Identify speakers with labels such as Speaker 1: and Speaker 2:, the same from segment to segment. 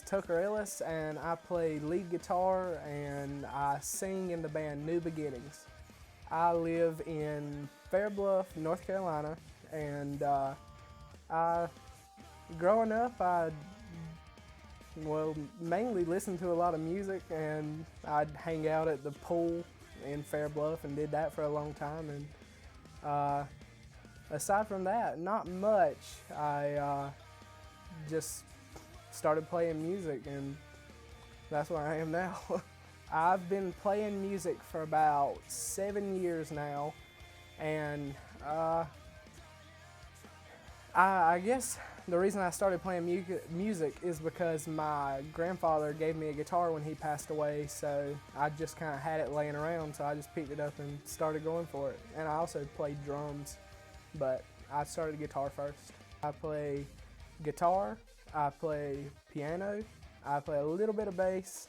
Speaker 1: Tucker Ellis, and I play lead guitar and I sing in the band New Beginnings. I live in Fair Bluff, North Carolina, and growing up, I mainly listened to a lot of music, and I'd hang out at the pool in Fair Bluff and did that for a long time. And aside from that, not much. I just started playing music, and that's where I am now. I've been playing music for about 7 years now, and I guess the reason I started playing music is because my grandfather gave me a guitar when he passed away, so I just kind of had it laying around, so I just picked it up and started going for it. And I also played drums, but I started guitar first. I play guitar, I play piano, I play a little bit of bass,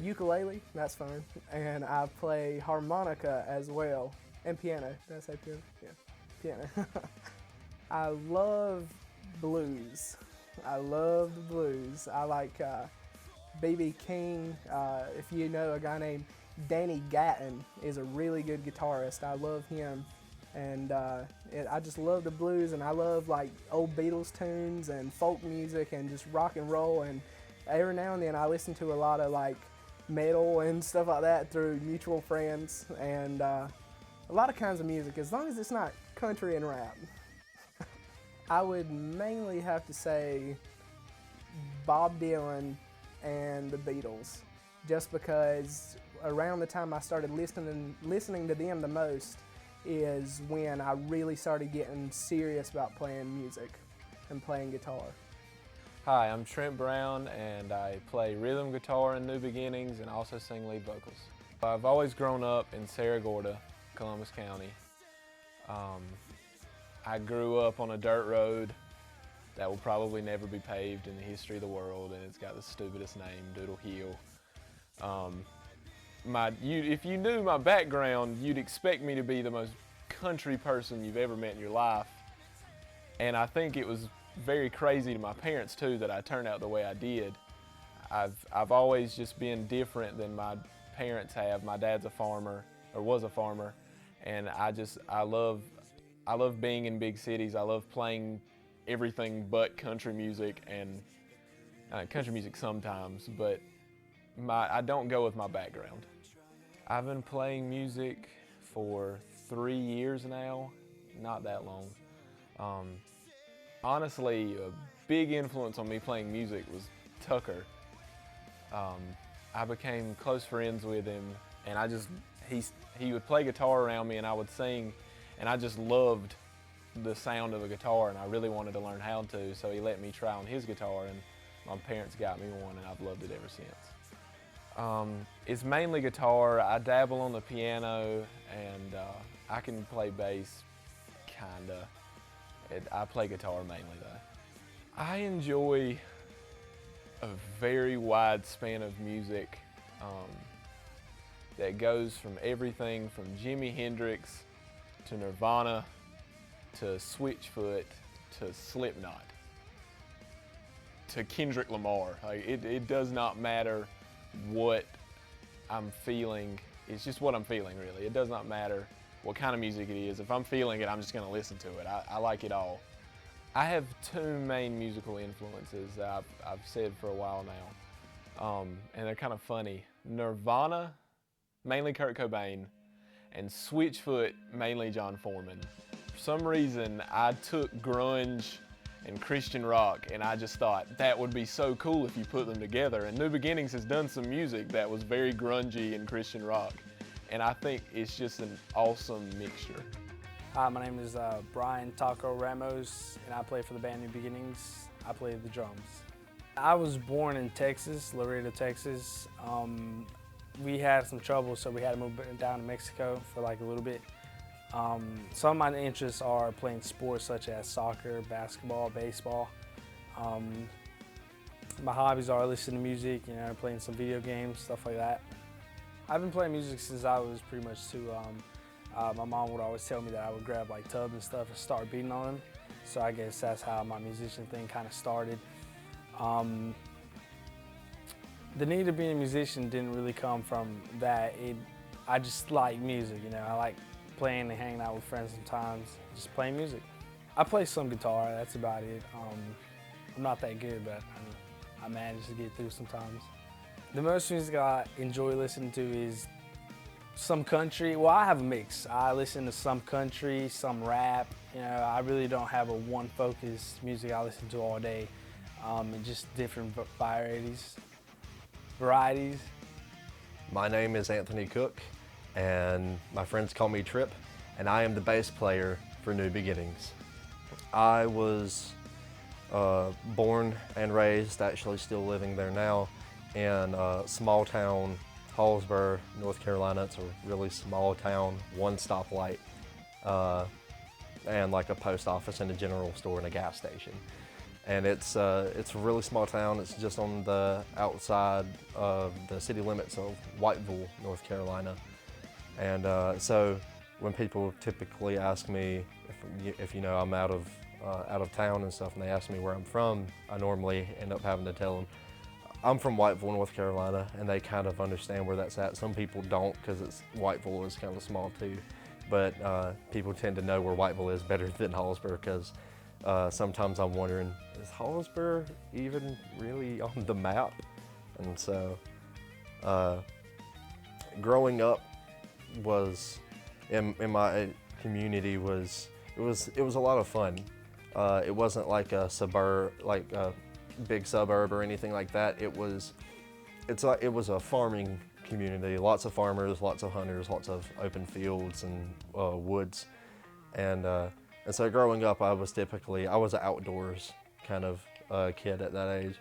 Speaker 1: ukulele, that's fun, and I play harmonica as well, and piano. Did I say piano? Yeah, piano. I love blues. I love the blues. I like B.B. King. If you know a guy named Danny Gatton is a really good guitarist. I love him. And I just love the blues, and I love like old Beatles tunes and folk music and just rock and roll. And every now and then I listen to a lot of like metal and stuff like that through mutual friends, and a lot of kinds of music, as long as it's not country and rap. I would mainly have to say Bob Dylan and the Beatles, just because around the time I started listening to them the most is when I really started getting serious about playing music and playing guitar.
Speaker 2: Hi, I'm Trent Brown, and I play rhythm guitar in New Beginnings and also sing lead vocals. I've always grown up in Cerro Gordo, Columbus County. I grew up on a dirt road that will probably never be paved in the history of the world, and it's got the stupidest name, Doodle Hill. If you knew my background, you'd expect me to be the most country person you've ever met in your life. And I think it was very crazy to my parents too that I turned out the way I did. I've always just been different than my parents have. My dad's a farmer, or was a farmer, and I love being in big cities. I love playing everything but country music, and country music sometimes, but I don't go with my background. I've been playing music for 3 years now, not that long. Honestly, a big influence on me playing music was Tucker. I became close friends with him, and he would play guitar around me and I would sing, and I just loved the sound of a guitar, and I really wanted to learn how to, so he let me try on his guitar, and my parents got me one, and I've loved it ever since. It's mainly guitar. I dabble on the piano, and I can play bass, kinda. I play guitar mainly though. I enjoy a very wide span of music that goes from everything from Jimi Hendrix to Nirvana to Switchfoot to Slipknot to Kendrick Lamar. Like, it does not matter what I'm feeling. It's just what I'm feeling, really. It does not matter what kind of music it is. If I'm feeling it, I'm just going to listen to it. I like it all. I have two main musical influences that I've said for a while now, and they're kind of funny. Nirvana, mainly Kurt Cobain, and Switchfoot, mainly John Foreman. For some reason, I took grunge and Christian rock, and I just thought that would be so cool if you put them together. And New Beginnings has done some music that was very grungy and Christian rock, and I think it's just an awesome mixture.
Speaker 3: Hi, my name is Brian Taco Ramos, and I play for the band New Beginnings. I play the drums. I was born in Texas, Laredo, Texas. We had some trouble, so we had to move down to Mexico for like a little bit. Some of my interests are playing sports such as soccer, basketball, baseball. My hobbies are listening to music, playing some video games, stuff like that. I've been playing music since I was pretty much 2. My mom would always tell me that I would grab like tubs and stuff and start beating on them. So I guess that's how my musician thing kind of started. The need to be a musician didn't really come from that. I just like music, you know. I like playing and hanging out with friends sometimes, just playing music. I play some guitar, that's about it. I'm not that good, but I manage to get through sometimes. The most music I enjoy listening to is some country. Well, I have a mix. I listen to some country, some rap. You know, I really don't have a one focus music I listen to all day. And just different varieties.
Speaker 4: My name is Anthony Cook, and my friends call me Trip, and I am the bass player for New Beginnings. I was born and raised, actually still living there now, in a small town, Hallsburg, North Carolina. It's a really small town, one stoplight, and like a post office and a general store and a gas station. And it's a really small town. It's just on the outside of the city limits of Whiteville, North Carolina. And so when people typically ask me if you know I'm out of town and stuff, and they ask me where I'm from, I normally end up having to tell them I'm from Whiteville, North Carolina, and they kind of understand where that's at. Some people don't, because Whiteville is kind of small too, but people tend to know where Whiteville is better than Hallsburg, because sometimes I'm wondering, is Hallsburg even really on the map? And so growing up was in my community was it was a lot of fun. It wasn't like a big suburb or anything like that. It was a farming community, lots of farmers, lots of hunters, lots of open fields and woods, and so growing up, I was an outdoors kind of kid at that age,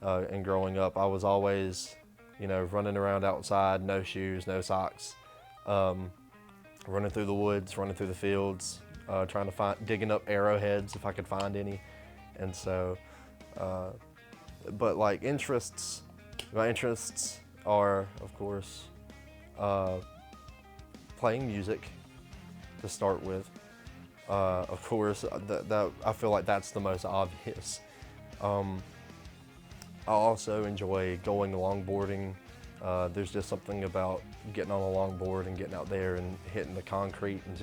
Speaker 4: and growing up, I was always, you know, running around outside, no shoes, no socks, running through the woods, running through the fields, digging up arrowheads if I could find any. And so, but like my interests are, of course, playing music to start with. Of course, I feel like that's the most obvious. I also enjoy going longboarding. There's just something about getting on a longboard and getting out there and hitting the concrete and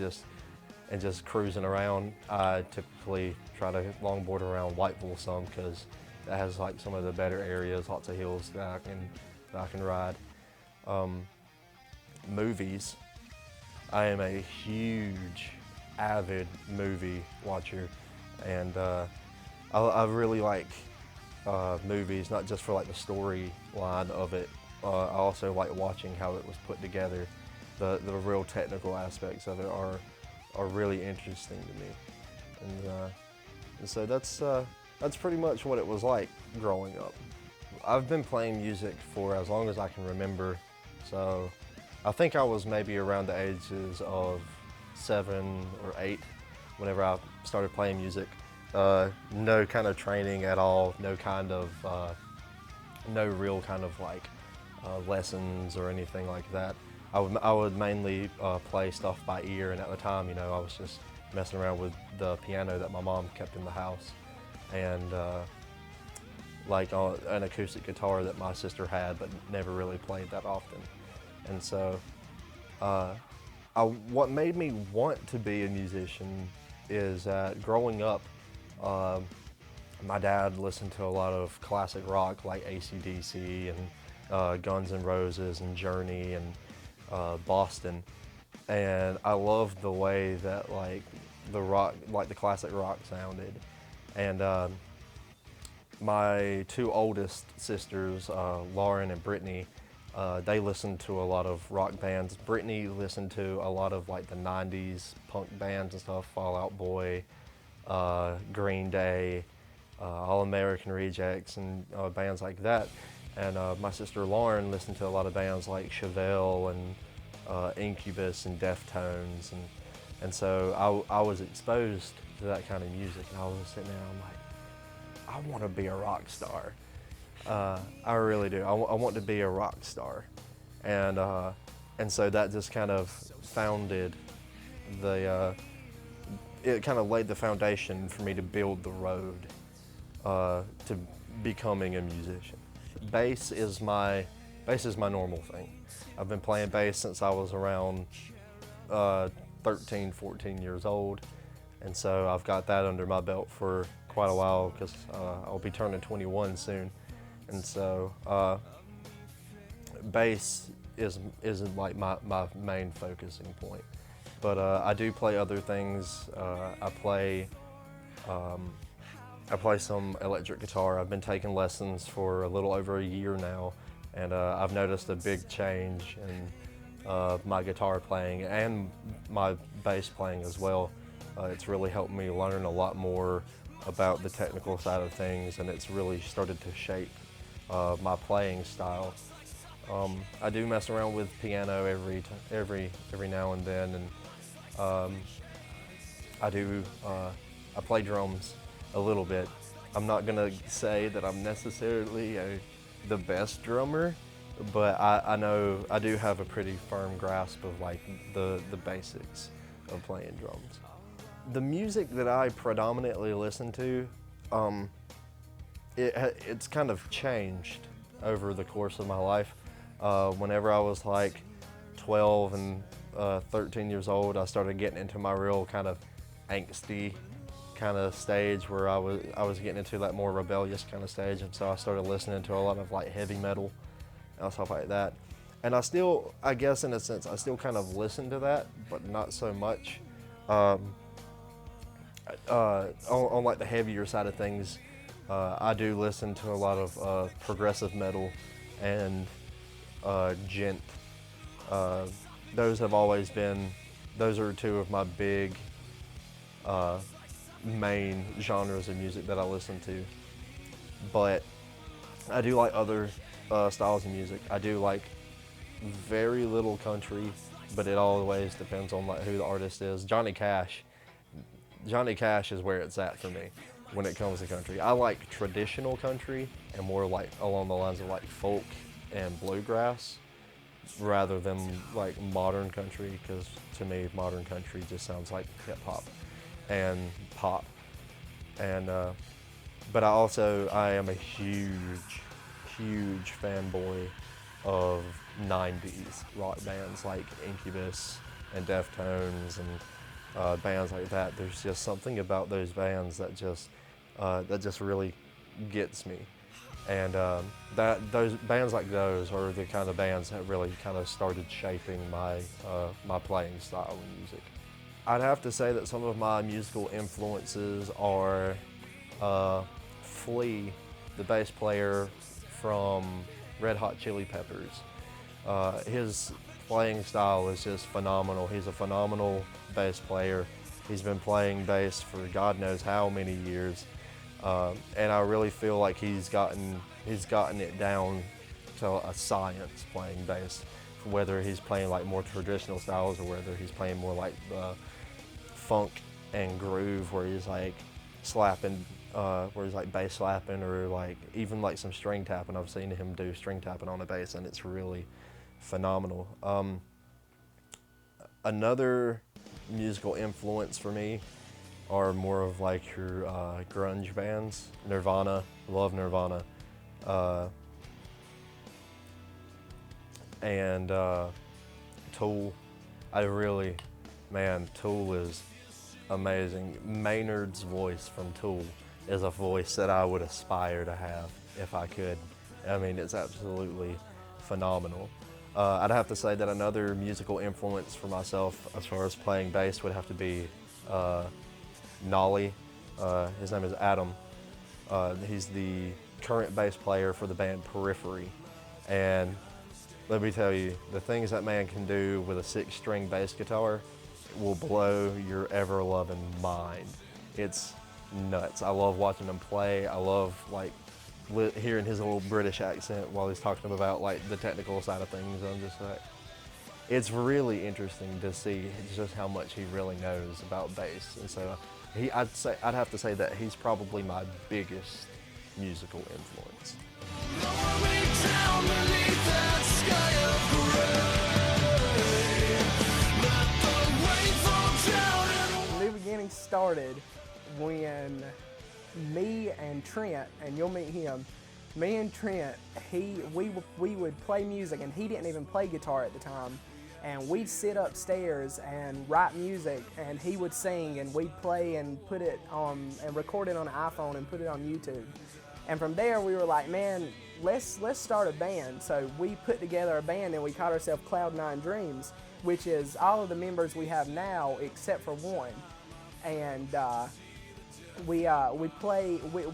Speaker 4: just cruising around. I typically try to longboard around Whiteville some, because that has like some of the better areas, lots of hills that I can ride. Movies. I am a huge avid movie watcher, and I really like movies, not just for like the storyline of it. I also like watching how it was put together. The real technical aspects of it are really interesting to me, and so that's pretty much what it was like growing up. I've been playing music for as long as I can remember, so I think I was maybe around the ages of 7 or 8 whenever I started playing music. No kind of training at all, no real kind of like lessons or anything like that. I would mainly play stuff by ear, and at the time, you know, I was just messing around with the piano that my mom kept in the house, and like an acoustic guitar that my sister had but never really played that often. And so what made me want to be a musician is that growing up, my dad listened to a lot of classic rock like AC/DC and Guns N' Roses and Journey and Boston, and I loved the way that like the classic rock sounded. And my 2 oldest sisters, Lauren and Brittany, they listened to a lot of rock bands. Brittany listened to a lot of like the 90s punk bands and stuff, Fall Out Boy, Green Day, All American Rejects, and bands like that. And my sister Lauren listened to a lot of bands like Chevelle and Incubus and Deftones, and so I was exposed to that kind of music, and I was sitting there and I'm like, I want to be a rock star. I really do. I want to be a rock star, and so that just kind of it kind of laid the foundation for me to build the road to becoming a musician. bass is my normal thing. I've been playing bass since I was around 13, 14 years old, and so I've got that under my belt for quite a while because I'll be turning 21 soon, and so bass isn't like my main focusing point. But I do play other things. I play some electric guitar. I've been taking lessons for a little over a year now, and I've noticed a big change in my guitar playing and my bass playing as well. It's really helped me learn a lot more about the technical side of things, and it's really started to shape my playing style. I do mess around with piano every now and then, and I play drums a little bit. I'm not gonna say that I'm necessarily the best drummer, but I know I do have a pretty firm grasp of like the basics of playing drums. The music that I predominantly listen to, it's kind of changed over the course of my life. Whenever I was like 12 and 13 years old, I started getting into my real kind of angsty kind of stage where I was getting into that more rebellious kind of stage, and so I started listening to a lot of like heavy metal and stuff like that. And I guess in a sense, I still kind of listen to that, but not so much. On like the heavier side of things, I do listen to a lot of progressive metal and gent. Those are two of my big main genres of music that I listen to. But I do like other styles of music. I do like very little country, but it always depends on like who the artist is. Johnny Cash is where it's at for me when it comes to country. I like traditional country and more like along the lines of like folk and bluegrass rather than like modern country, because to me modern country just sounds like hip hop and pop. And but I am a huge fanboy of 90s rock bands like Incubus and Deftones and bands like that. There's just something about those bands that just really gets me. And those bands like those are the kind of bands that really kind of started shaping my playing style in music. I'd have to say that some of my musical influences are Flea, the bass player from Red Hot Chili Peppers. His playing style is just phenomenal. He's a phenomenal bass player. He's been playing bass for God knows how many years. And I really feel like he's gotten it down to a science playing bass, whether he's playing like more traditional styles or whether he's playing more like funk and groove where he's like slapping, where he's like bass slapping, or like even like some string tapping. I've seen him do string tapping on a bass and it's really phenomenal. Another musical influence for me are more of like your grunge bands. Nirvana, love Nirvana. And Tool. Tool is amazing. Maynard's voice from Tool is a voice that I would aspire to have if I could. I mean, it's absolutely phenomenal. I'd have to say that another musical influence for myself as far as playing bass would have to be Nolly. His name is Adam. He's the current bass player for the band Periphery. And let me tell you, the things that man can do with a 6-string bass guitar will blow your ever-loving mind. It's nuts. I love watching him play. I love like hearing his little British accent while he's talking about like the technical side of things. I'm just like, it's really interesting to see just how much he really knows about bass. And so I'd have to say that he's probably my biggest musical influence.
Speaker 1: New Beginnings started when me and Trent, and you'll meet him, me and Trent, we would play music, and he didn't even play guitar at the time. And we'd sit upstairs and write music, and he would sing, and we'd play and put it on and record it on an iPhone and put it on YouTube. And from there, we were like, man, let's start a band. So we put together a band, and we called ourselves Cloud9 Dreams, which is all of the members we have now except for one. And we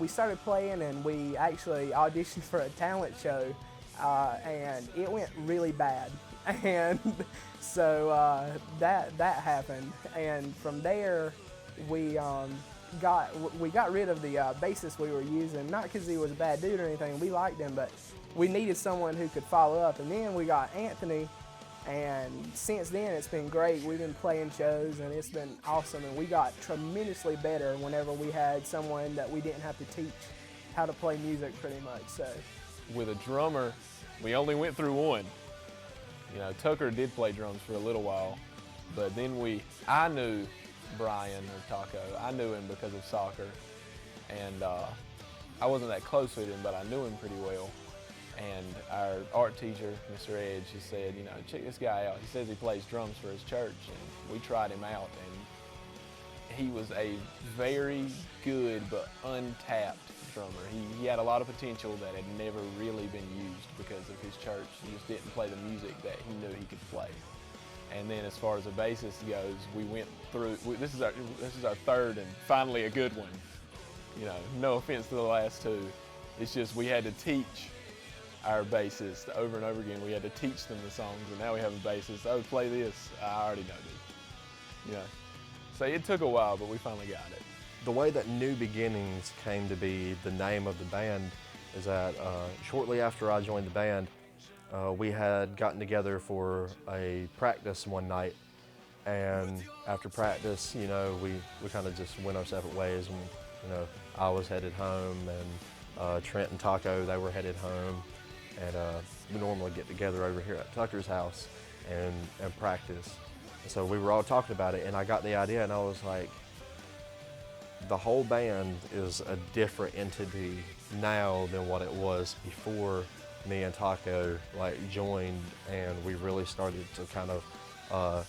Speaker 1: started playing, and we actually auditioned for a talent show, and it went really bad. And so that happened, and from there we got rid of the bassist we were using, not because he was a bad dude or anything. We liked him, but we needed someone who could follow up. And then we got Anthony, and since then it's been great. We've been playing shows, and it's been awesome. And we got tremendously better whenever we had someone that we didn't have to teach how to play music, pretty much. So
Speaker 2: with a drummer, we only went through one. You know, Tucker did play drums for a little while, but then I knew Brian or Taco. I knew him because of soccer, and I wasn't that close with him, but I knew him pretty well. And our art teacher, Mr. Edge, he said, you know, check this guy out. He says he plays drums for his church, and we tried him out, and he was a very good but untapped drummer. He had a lot of potential that had never really been used because of his church. He just didn't play the music that he knew he could play. And then as far as a bassist goes, we went through, this is our third and finally a good one. You know, no offense to the last two. It's just we had to teach our bassist over and over again. We had to teach them the songs, and now we have a bassist. Oh, play this. I already know this. You know, so it took a while, but we finally got it.
Speaker 4: The way that New Beginnings came to be the name of the band is that shortly after I joined the band, we had gotten together for a practice one night, and after practice, you know, we kind of just went our separate ways. And, you know, I was headed home, and Trent and Taco, they were headed home, and we normally get together over here at Tucker's house and practice. And so we were all talking about it, and I got the idea, and I was like, the whole band is a different entity now than what it was before me and Taco joined, and we really started to kind of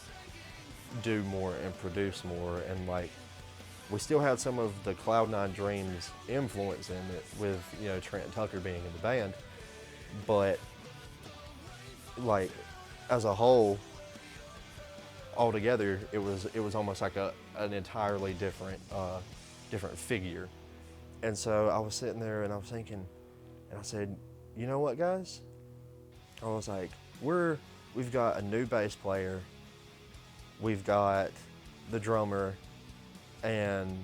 Speaker 4: do more and produce more. And we still had some of the Cloud9 Dreams influence in it with, you know, Trent and Tucker being in the band, but as a whole, altogether, it was almost like an entirely different figure. And so I was sitting there and I was thinking, and I said, you know what, guys? I was like, we've got a new bass player, we've got the drummer, and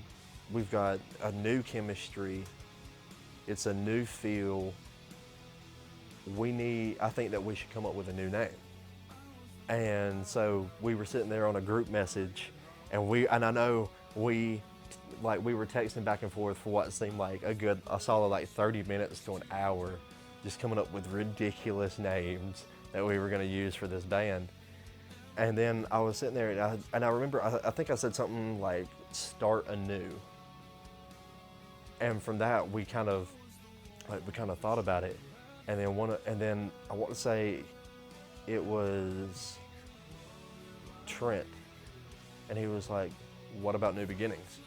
Speaker 4: we've got a new chemistry. It's a new feel. I think that we should come up with a new name. And so we were sitting there on a group message, and I know we were texting back and forth for what seemed like a solid 30 minutes to an hour, just coming up with ridiculous names that we were going to use for this band. And then I was sitting there, and I remember, I think I said something like, start anew. And from that, we kind of thought about it. And then I want to say it was Trent, and he was like, what about New Beginnings?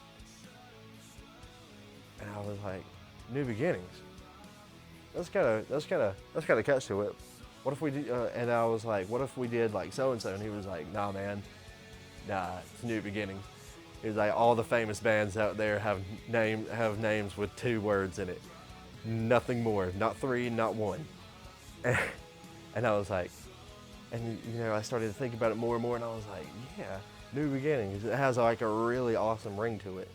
Speaker 4: And I was like, New Beginnings? That's kind of catch to it. What if we did, and I was like, what if we did so-and-so? And he was like, nah, man, it's New Beginnings. He was like, all the famous bands out there have names with 2 words in it. Nothing more, not 3, not 1. And I was like, and you know, I started to think about it more and more, and I was like, yeah, New Beginnings. It has a really awesome ring to it.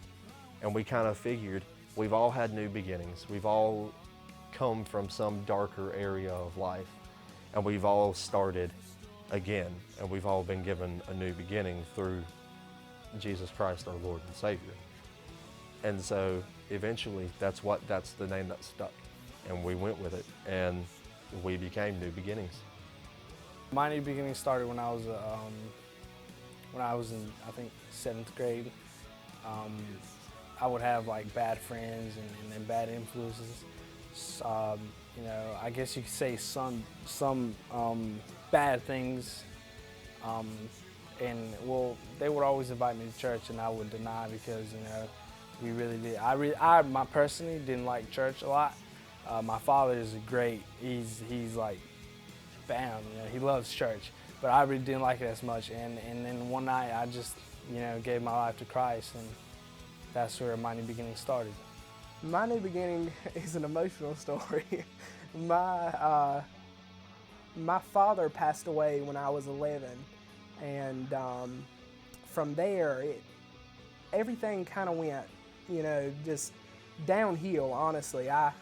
Speaker 4: And we kind of figured, we've all had new beginnings. We've all come from some darker area of life, and we've all started again, and we've all been given a new beginning through Jesus Christ, our Lord and Savior. And so eventually that's the name that stuck, and we went with it, and we became New Beginnings.
Speaker 3: My new beginning started when I was in, I think, 7th grade. I would have bad friends and bad influences, You know, I guess you could say some bad things. And well, they would always invite me to church, and I would deny because you know we really did. I personally didn't like church a lot. My father is great. He's like, bam, you know, he loves church, but I really didn't like it as much. And then one night I just gave my life to Christ, and that's where my new beginning started.
Speaker 1: My new beginning is an emotional story. My father passed away when I was 11, and from there, everything kind of went, just downhill. Honestly, I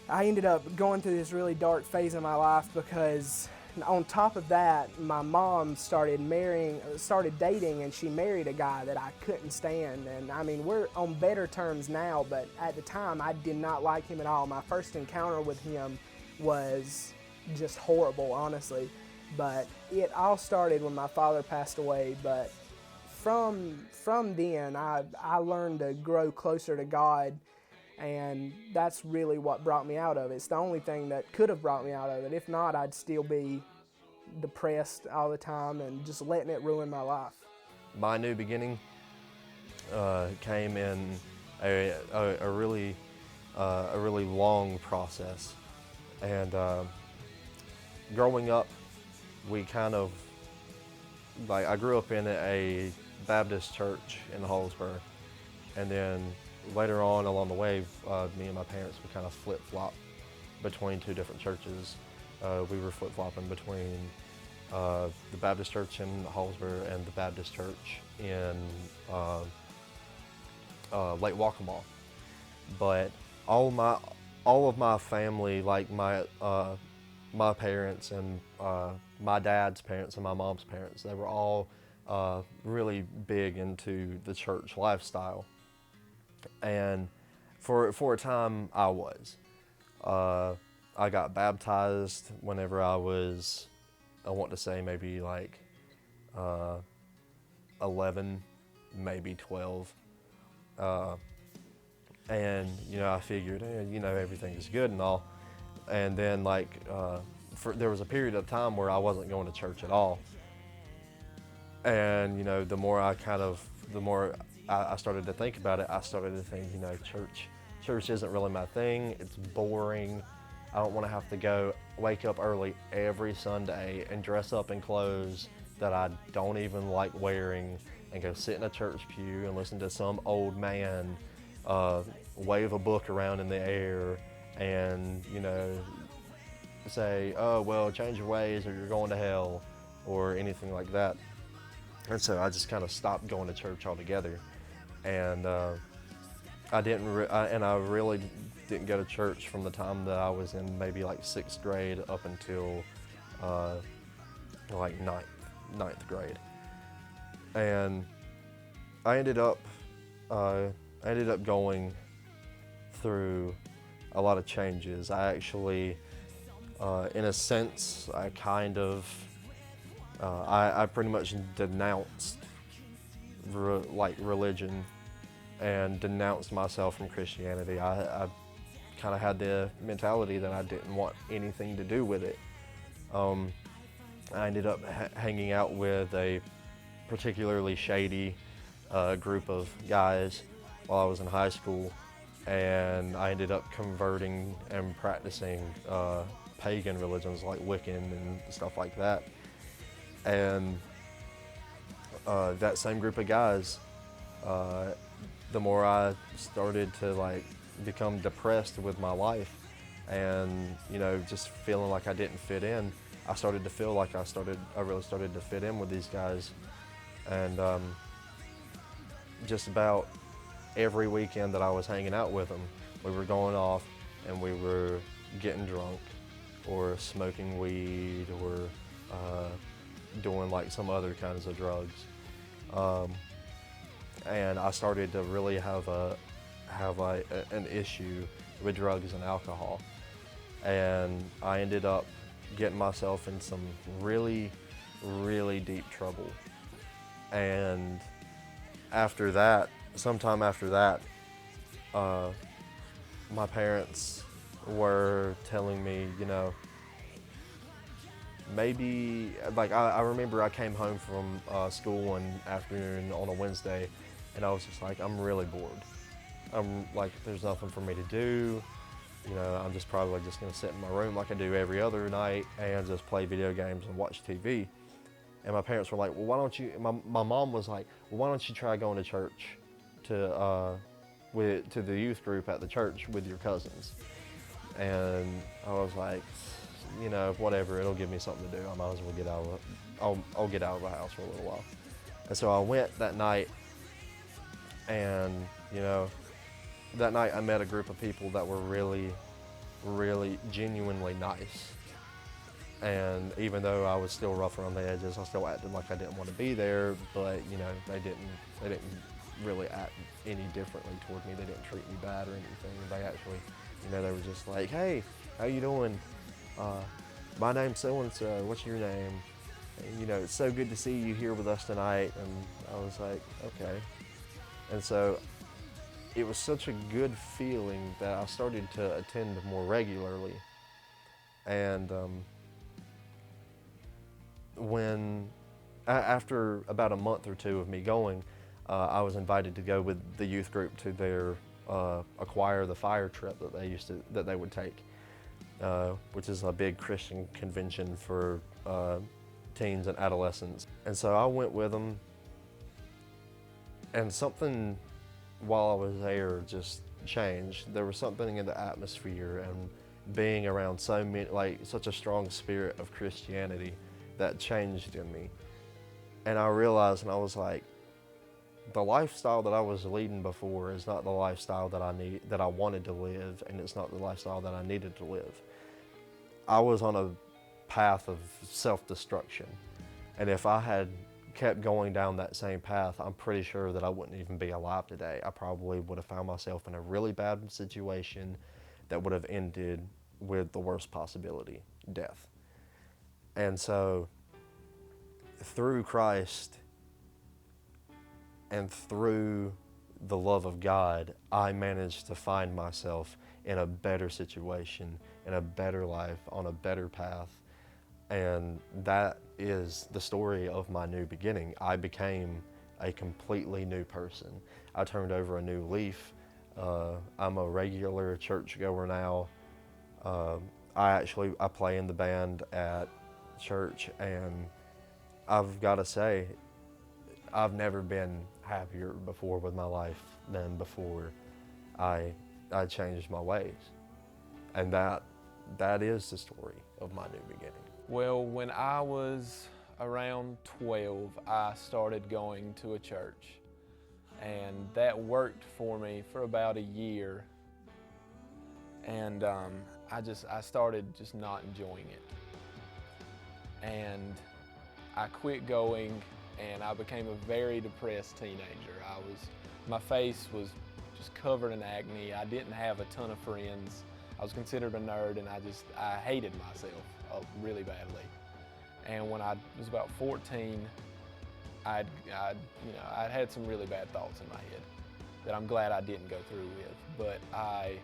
Speaker 1: ended up going through this really dark phase in my life because, on top of that, my mom started dating, and she married a guy that I couldn't stand. And I mean, we're on better terms now, but at the time, I did not like him at all. My first encounter with him was just horrible, honestly. But it all started when my father passed away. But from then, I learned to grow closer to God, and that's really what brought me out of it. It's the only thing that could have brought me out of it. If not, I'd still be depressed all the time and just letting it ruin my life.
Speaker 4: My new beginning came in a really long process, and growing up, we kind of I grew up in a Baptist church in Hallsburg, and then later on along the way, me and my parents would kind of flip-flop between two different churches. We were flip-flopping between the Baptist church in Hallsburg and the Baptist church in Lake Waccamaw. But all of my family, like my parents and my dad's parents and my mom's parents, they were all really big into the church lifestyle. And for a time, I was. I got baptized whenever I was, I want to say maybe like 11, maybe 12. And, I figured, everything is good and all. And then there was a period of time where I wasn't going to church at all. And, the more I started to think about it, I started to think, church isn't really my thing. It's boring. I don't want to have to wake up early every Sunday and dress up in clothes that I don't even like wearing and go sit in a church pew and listen to some old man wave a book around in the air and, say, oh, well, change your ways or you're going to hell or anything like that. And so I just kind of stopped going to church altogether. And I really didn't go to church from the time that I was in maybe like 6th grade up until like ninth grade. And I ended up going through a lot of changes. I actually, in a sense, I pretty much denounced religion and denounced myself from Christianity. I kind of had the mentality that I didn't want anything to do with it. I ended up hanging out with a particularly shady group of guys while I was in high school, and I ended up converting and practicing pagan religions like Wiccan and stuff like that. And that same group of guys, the more I started to become depressed with my life and just feeling like I didn't fit in, I started to feel like I really started to fit in with these guys. And just about every weekend that I was hanging out with them, we were going off and we were getting drunk or smoking weed or doing some other kinds of drugs. And I started to really have an issue with drugs and alcohol. And I ended up getting myself in some really, really deep trouble. And sometime after that, my parents were telling me, you know, maybe, like I remember I came home from school one afternoon on a Wednesday, and I was just like, I'm really bored. I'm like, there's nothing for me to do. You know, I'm just probably just gonna sit in my room like I do every other night and just play video games and watch TV. And my parents were like, well, why don't you, my mom was like, well, why don't you try going to church to the youth group at the church with your cousins? And I was like, you know, whatever, it'll give me something to do. I might as well get out of, I'll get out of the house for a little while. And so I went that night, and, you know, that night I met a group of people that were really, really genuinely nice. And even though I was still rough around the edges, I still acted like I didn't want to be there, but, you know, they didn't really act any differently toward me. They didn't treat me bad or anything. They actually, you know, they were just like, hey, how you doing? My name's so-and-so, what's your name? And, you know, it's so good to see you here with us tonight. And I was like, okay. And so it was such a good feeling that I started to attend more regularly. And after about a month or two of me going, I was invited to go with the youth group to their Acquire the Fire trip that they would take, which is a big Christian convention for teens and adolescents. And so I went with them, and something while I was there just changed. There was something in the atmosphere and being around such a strong spirit of Christianity that changed in me. And I realized, and I was like, the lifestyle that I was leading before is not the lifestyle that I wanted to live, and it's not the lifestyle that I needed to live. I was on a path of self-destruction, and if I had kept going down that same path, I'm pretty sure that I wouldn't even be alive today. I probably would have found myself in a really bad situation that would have ended with the worst possibility, death. And so through Christ and through the love of God, I managed to find myself in a better situation, in a better life, on a better path. And that is the story of my new beginning. I became a completely new person. I turned over a new leaf. I'm a regular churchgoer now. I play in the band at church, and I've got to say, I've never been happier before with my life than before I changed my ways. And that is the story of my new beginning.
Speaker 2: Well, when I was around 12, I started going to a church, and that worked for me for about a year. And I started just not enjoying it. And I quit going, and I became a very depressed teenager. My face was just covered in acne. I didn't have a ton of friends. I was considered a nerd, and I hated myself really badly. And when I was about 14, I'd had some really bad thoughts in my head that I'm glad I didn't go through with. But I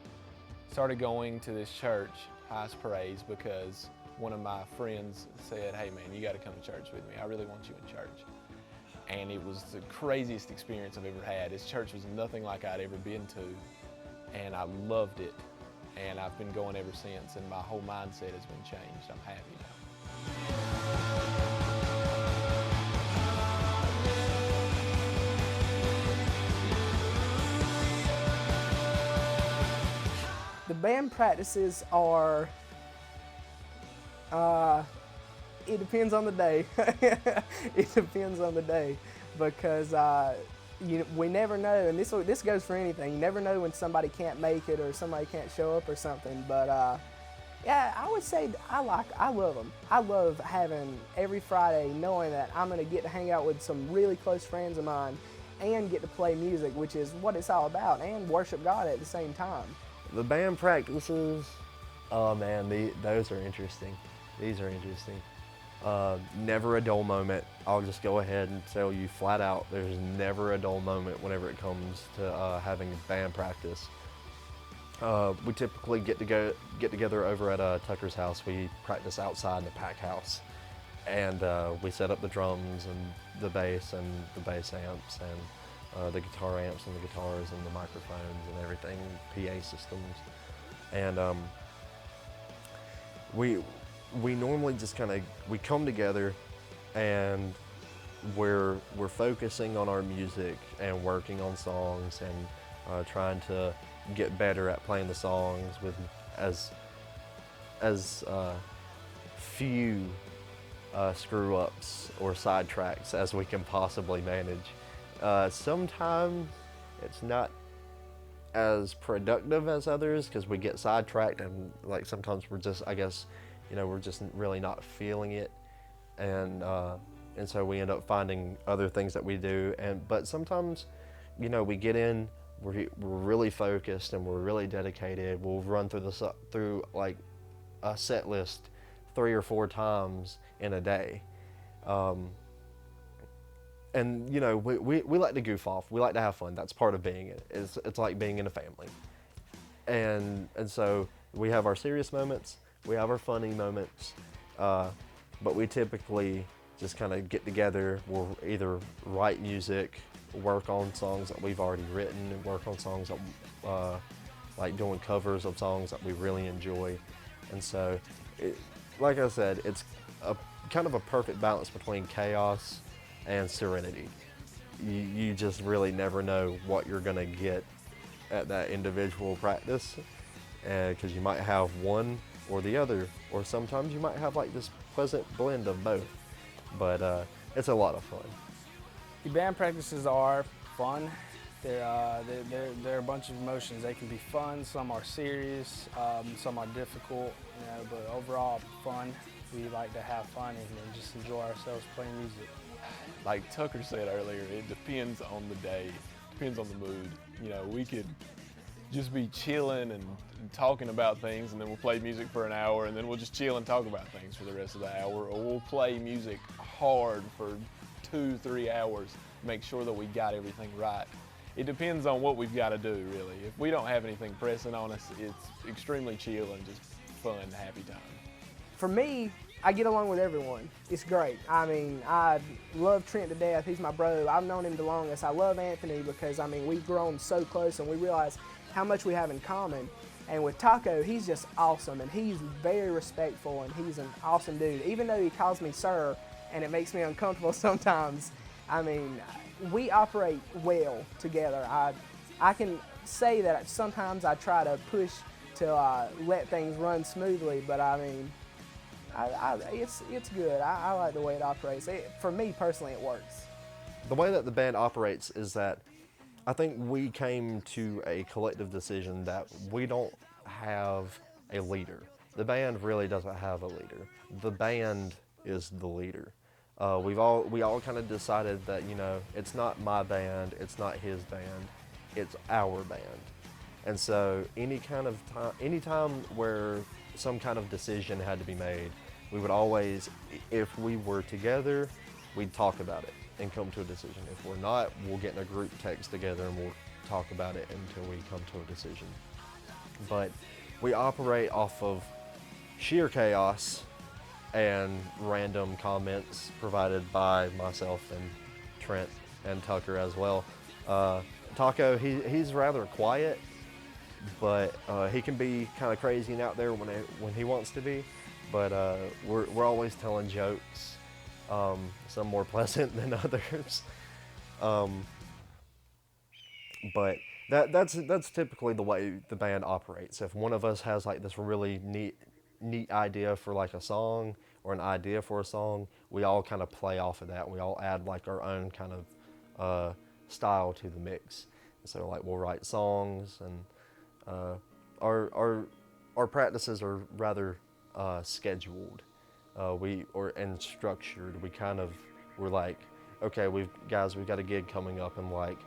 Speaker 2: started going to this church, Highest Praise, because one of my friends said, hey man, you gotta come to church with me. I really want you in church. And it was the craziest experience I've ever had. This church was nothing like I'd ever been to, and I loved it. And I've been going ever since, and my whole mindset has been changed. I'm happy now.
Speaker 1: The band practices are, it depends on the day. It depends on the day, because we never know, and this goes for anything. You never know when somebody can't make it or somebody can't show up or something. But yeah, I would say I love them. I love having every Friday knowing that I'm gonna get to hang out with some really close friends of mine and get to play music, which is what it's all about, and worship God at the same time.
Speaker 4: The band practices, oh man, those are interesting. These are interesting. Never a dull moment. I'll just go ahead and tell you flat out, there's never a dull moment whenever it comes to having band practice. We typically get together over at Tucker's house. We practice outside in the pack house, and we set up the drums and the bass amps and the guitar amps and the guitars and the microphones and everything, PA systems, and we normally just we come together and we're focusing on our music and working on songs and trying to get better at playing the songs with as few screw ups or sidetracks as we can possibly manage. Sometimes it's not as productive as others because we get sidetracked and like sometimes we're just, I guess, we're just really not feeling it, and so we end up finding other things that we do. But sometimes, we get in, we're really focused and we're really dedicated. We'll run through like a set list 3 or 4 times in a day. And we like to goof off. We like to have fun. That's part of being it. It's like being in a family. And so we have our serious moments, we have our funny moments, but we typically just kind of get together. We'll either write music, work on songs that we've already written, and work on songs that like doing covers of songs that we really enjoy. And so, like I said, it's a kind of a perfect balance between chaos and serenity. You just really never know what you're gonna get at that individual practice, because you might have one or the other, or sometimes you might have like this pleasant blend of both. But it's a lot of fun.
Speaker 3: The band practices are fun. They're a bunch of emotions. They can be fun, some are serious, some are difficult, but overall fun. We like to have fun and just enjoy ourselves playing music.
Speaker 2: Like Tucker said earlier, it depends on the day, depends on the mood. We could just be chilling and talking about things, and then we'll play music for an hour, and then we'll just chill and talk about things for the rest of the hour, or we'll play music hard for 2-3 hours, make sure that we got everything right. It depends on what we've got to do, really. If we don't have anything pressing on us, it's extremely chill and just fun, happy time.
Speaker 1: For me, I get along with everyone. It's great. I mean, I love Trent to death. He's my bro. I've known him the longest. I love Anthony because, we've grown so close and we realize how much we have in common. And with Taco, he's just awesome, and he's very respectful, and he's an awesome dude. Even though he calls me sir, and it makes me uncomfortable sometimes, we operate well together. I can say that sometimes I try to push to let things run smoothly, but it's good. I like the way it operates. For me personally, it works.
Speaker 4: The way that the band operates is that I think we came to a collective decision that we don't have a leader. The band really doesn't have a leader. The band is the leader. We all kind of decided that it's not my band, it's not his band, it's our band. And so anytime where some kind of decision had to be made, we would always, if we were together, we'd talk about it and come to a decision. If we're not, we'll get in a group text together and we'll talk about it until we come to a decision. But we operate off of sheer chaos and random comments provided by myself and Trent and Tucker as well. Taco, he's rather quiet, but he can be kind of crazy and out there when he wants to be. But we're always telling jokes, some more pleasant than others. But that's typically the way the band operates. If one of us has like this really neat idea for like a song or an idea for a song, we all kind of play off of that. We all add like our own kind of style to the mix. So like we'll write songs, and our practices are rather scheduled, and structured. We're like, okay, we've got a gig coming up in like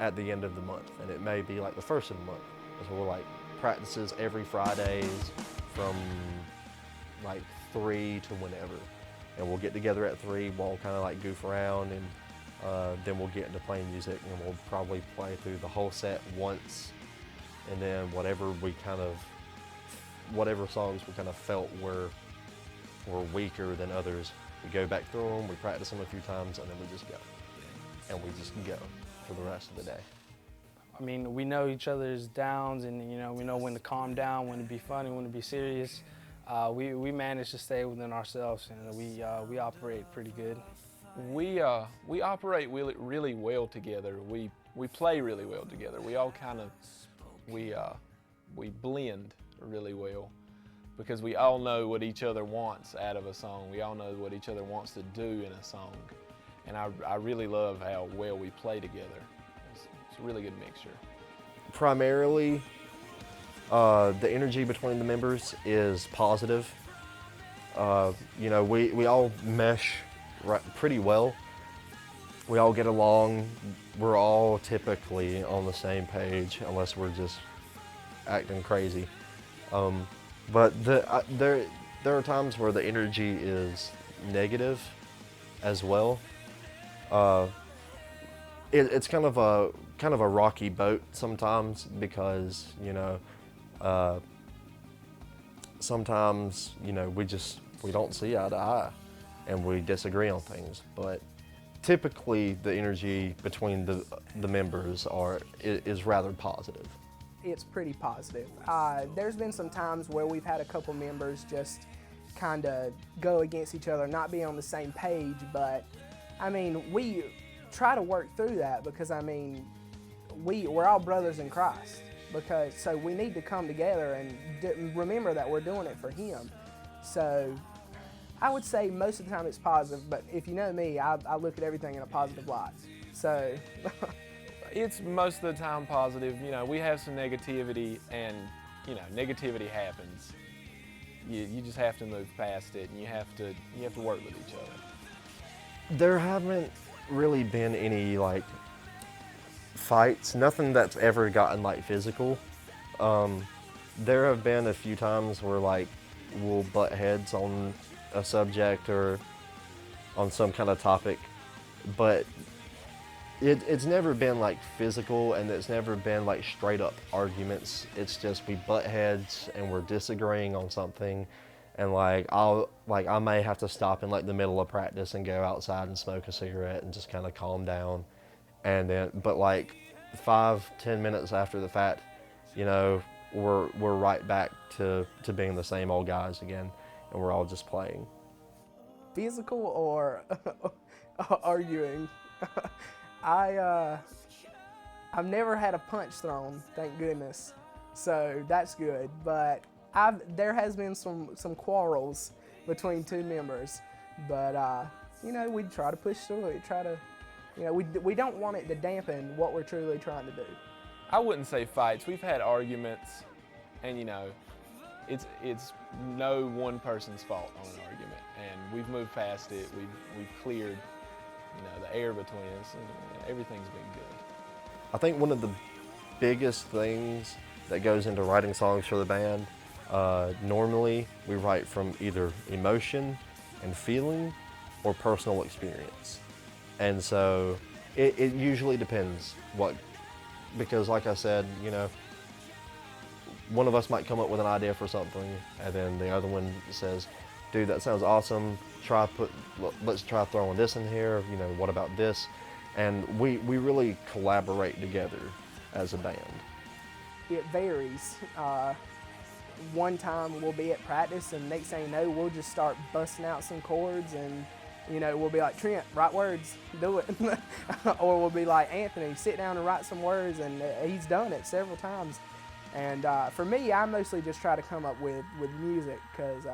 Speaker 4: at the end of the month, and it may be like the first of the month. So we're like practices every Fridays from like 3 to whenever, and we'll get together at 3. We'll kind of like goof around, and then we'll get into playing music, and we'll probably play through the whole set once and then whatever songs we kind of felt were weaker than others, we go back through them, we practice them a few times, and then we just go. And we just go for the rest of the day.
Speaker 3: I mean, we know each other's downs, and we know when to calm down, when to be funny, when to be serious. We manage to stay within ourselves, and we operate pretty good.
Speaker 2: We operate really well together. We play really well together. We all kind of we blend really well because we all know what each other wants out of a song. We all know what each other wants to do in a song, and I really love how well we play together. It's a really good mixture.
Speaker 4: Primarily, the energy between the members is positive. We all mesh pretty well. We all get along. We're all typically on the same page, unless we're just acting crazy. But there are times where the energy is negative as well. It's kind of a rocky boat sometimes because sometimes we don't see eye to eye and we disagree on things. But typically the energy between the members is rather positive.
Speaker 1: It's pretty positive. There's been some times where we've had a couple members just kind of go against each other, not be on the same page, but I mean, we try to work through that because I mean, we're all brothers in Christ, so we need to come together and remember that we're doing it for Him. So I would say most of the time it's positive, but if you know me, I look at everything in a positive light. So
Speaker 2: It's most of the time positive. We have some negativity, and negativity happens. You just have to move past it, and you have to work with each other.
Speaker 4: There haven't really been any fights, nothing that's ever gotten physical. There have been a few times where we'll butt heads on a subject or on some kind of topic, but it's never been physical, and it's never been straight up arguments. It's just we butt heads and we're disagreeing on something, and I may have to stop in the middle of practice and go outside and smoke a cigarette and just kind of calm down, and then 5-10 minutes after the fact, we're right back to being the same old guys again, and we're all just playing.
Speaker 1: Physical or arguing. I've never had a punch thrown, thank goodness, so that's good. But there has been some quarrels between two members, but we try to push through it. We don't want it to dampen what we're truly trying to do.
Speaker 2: I wouldn't say fights. We've had arguments, and it's no one person's fault on an argument, and we've moved past it. We've cleared the air between us, and everything's been good.
Speaker 4: I think one of the biggest things that goes into writing songs for the band, normally we write from either emotion and feeling or personal experience. And so it usually depends because like I said, one of us might come up with an idea for something, and then the other one says, dude, that sounds awesome. Let's try throwing this in here. What about this? And we really collaborate together as a band.
Speaker 1: It varies. One time we'll be at practice, and next thing you know, we'll just start busting out some chords, and we'll be like, Trent, write words, do it. Or we'll be like, Anthony, sit down and write some words, and he's done it several times. And for me, I mostly just try to come up with music because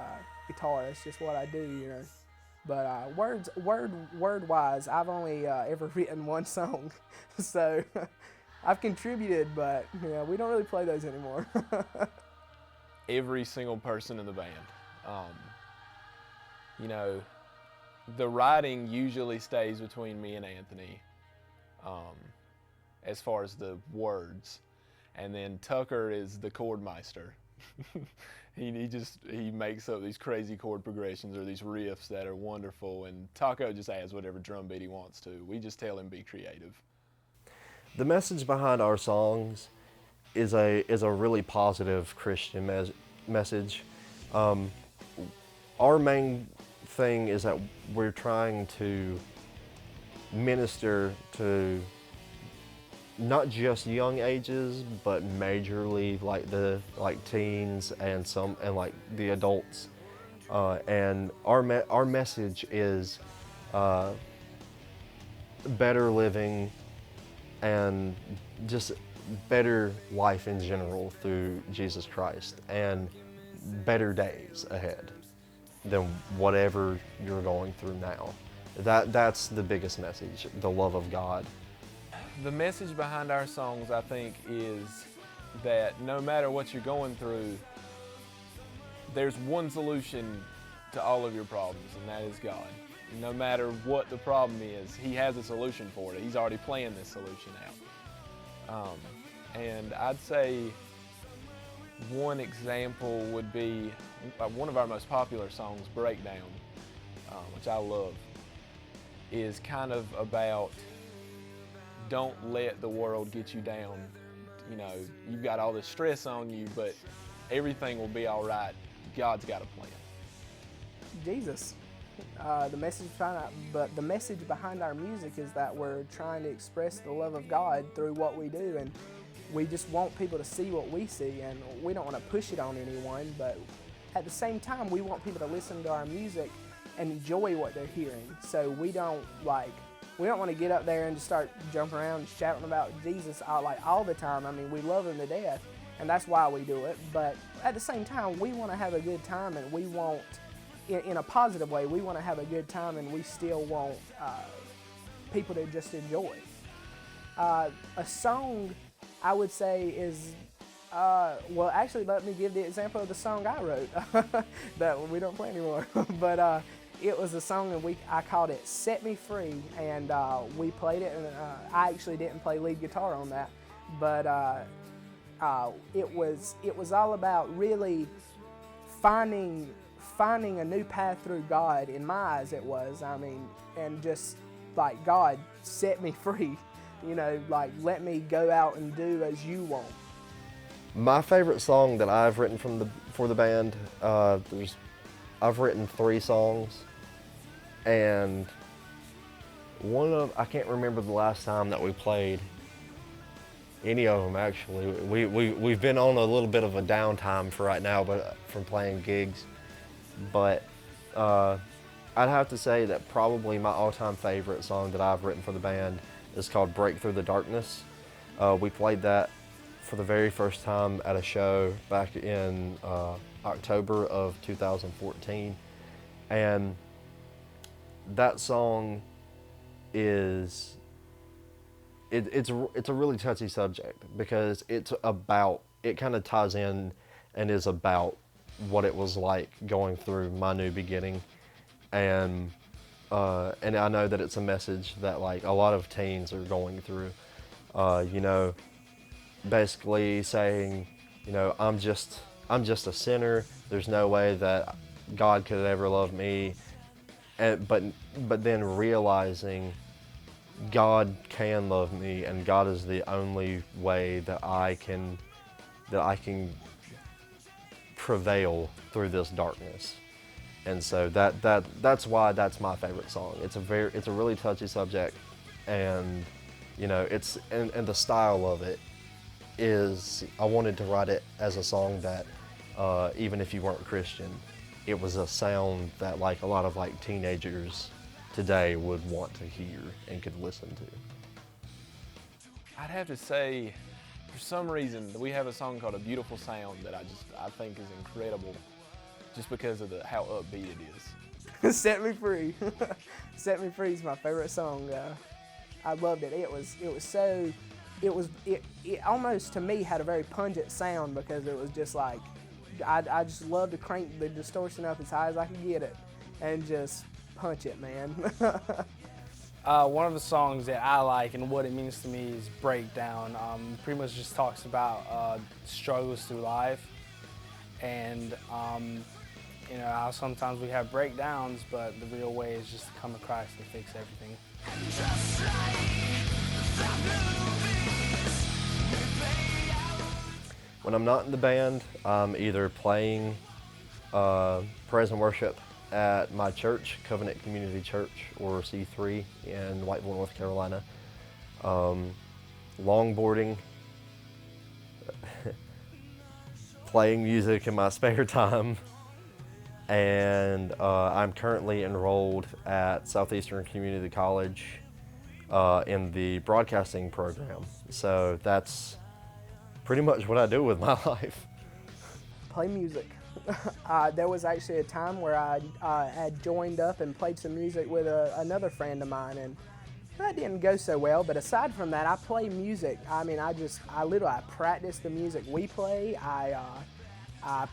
Speaker 1: guitar is just what I do, But word-wise, I've only ever written one song, so I've contributed, but we don't really play those anymore.
Speaker 2: Every single person in the band, the writing usually stays between me and Anthony, as far as the words, and then Tucker is the chord meister. He makes up these crazy chord progressions or these riffs that are wonderful, and Taco just adds whatever drum beat he wants to. We just tell him be creative.
Speaker 4: The message behind our songs is a really positive Christian message. Our main thing is that we're trying to minister to not just young ages, but majorly like teens and like the adults. And our message is better living and just better life in general through Jesus Christ, and better days ahead than whatever you're going through now. That's the biggest message, the love of God.
Speaker 2: The message behind our songs, I think, is that no matter what you're going through, there's one solution to all of your problems, and that is God. No matter what the problem is, He has a solution for it. He's already planned this solution out. And I'd say one example would be one of our most popular songs, Breakdown, which I love, is kind of about don't let the world get you down. You know, you've got all this stress on you, but everything will be all right. God's got a plan.
Speaker 1: Jesus. The message behind our music is that we're trying to express the love of God through what we do, and we just want people to see what we see, and we don't want to push it on anyone, but at the same time we want people to listen to our music and enjoy what they're hearing. So we don't want to get up there and just start jumping around and shouting about Jesus all the time. I mean, we love Him to death, and that's why we do it, but at the same time we want to have a good time, and we want, in a positive way, we want to have a good time, and we still want people to just enjoy. A song, I would say, is, well, actually, let me give the example of the song I wrote that we don't play anymore. But it was a song, and I called it Set Me Free, and we played it, and I actually didn't play lead guitar on that, but it was all about really finding a new path through God. In my eyes it was, I mean, and just like, God, set me free, you know, like, let me go out and do as you want.
Speaker 4: My favorite song that I've written for the band, I've written 3 songs, and I can't remember the last time that we played any of them, actually. We've been on a little bit of a downtime for right now, but from playing gigs. But I'd have to say that probably my all-time favorite song that I've written for the band is called Break Through the Darkness. We played that for the very first time at a show back in October of 2014. And that song is, it's a really touchy subject, because it kind of ties in and is about what it was like going through my new beginning, and I know that it's a message that, like, a lot of teens are going through. You know, basically saying, you know, I'm just a sinner. There's no way that God could ever love me, but then realizing God can love me, and God is the only way that I can prevail through this darkness. And so that's why that's my favorite song. It's a really touchy subject, and you know, and the style of it is, I wanted to write it as a song that even if you weren't Christian, it was a sound that, like, a lot of, like, teenagers today would want to hear and could listen to.
Speaker 2: I'd have to say, for some reason, we have a song called A Beautiful Sound that I think is incredible, just because of how upbeat it is.
Speaker 1: Set Me Free. Set Me Free is my favorite song. I loved it. It almost, to me, had a very pungent sound, because it was just like, I just love to crank the distortion up as high as I can get it and just punch it, man.
Speaker 3: One of the songs that I like and what it means to me is Breakdown. Pretty much just talks about struggles through life, and you know, how sometimes we have breakdowns, but the real way is just to come to Christ and fix everything.
Speaker 5: Just like the movies, we play out.
Speaker 4: When I'm not in the band, I'm either playing praise and worship at my church, Covenant Community Church, or C3 in Whiteville, North Carolina. Longboarding, playing music in my spare time, and I'm currently enrolled at Southeastern Community College in the broadcasting program. So that's pretty much what I do with my life.
Speaker 1: Play music. There was actually a time where I had joined up and played some music with another friend of mine, and that didn't go so well. But aside from that, I play music. I mean, I practice the music we play. I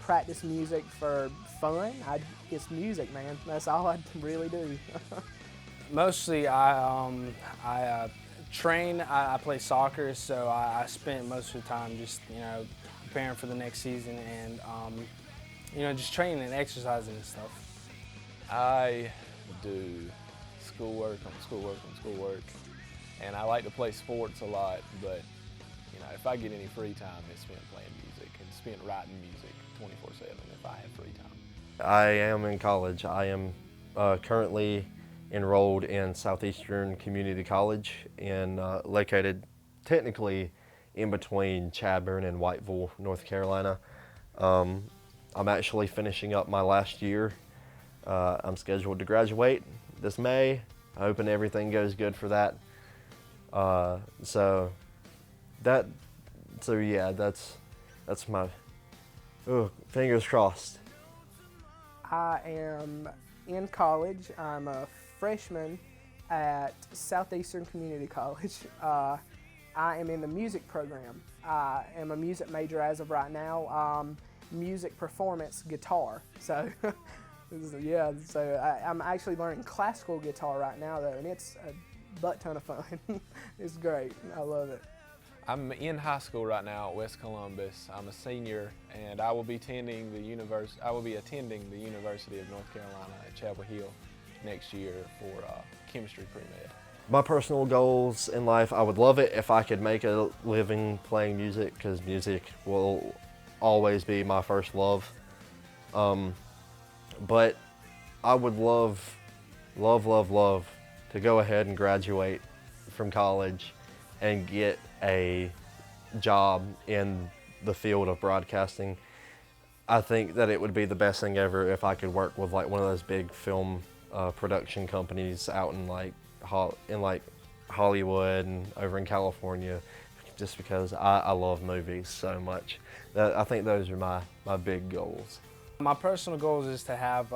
Speaker 1: practice music for fun. It's music, man. That's all I really do.
Speaker 3: Mostly I train, I play soccer, so I spent most of the time just, preparing for the next season and, just training and exercising and stuff.
Speaker 2: I do schoolwork, and I like to play sports a lot, but if I get any free time, it's spent playing music and spent writing music 24/7 if I have free time.
Speaker 4: I am in college. I am currently enrolled in Southeastern Community College located technically in between Chadbourn and Whiteville, North Carolina. I'm actually finishing up my last year. I'm scheduled to graduate this May. I'm hoping everything goes good for that. So yeah, that's my fingers crossed.
Speaker 1: I am in college. I'm a freshman at Southeastern Community College. I am in the music program. I am a music major as of right now. Music performance guitar. So, yeah. So I'm actually learning classical guitar right now though, and it's a butt ton of fun. It's great. I love it.
Speaker 2: I'm in high school right now at West Columbus. I'm a senior, and I will be attending the University of North Carolina at Chapel Hill next year for chemistry pre-med.
Speaker 4: My personal goals in life, I would love it if I could make a living playing music, because music will always be my first love. But I would love to go ahead and graduate from college and get a job in the field of broadcasting. I think that it would be the best thing ever if I could work with like one of those big film production companies out in Hollywood and over in California, just because I love movies so much. I think those are my big goals.
Speaker 3: My personal goals is to have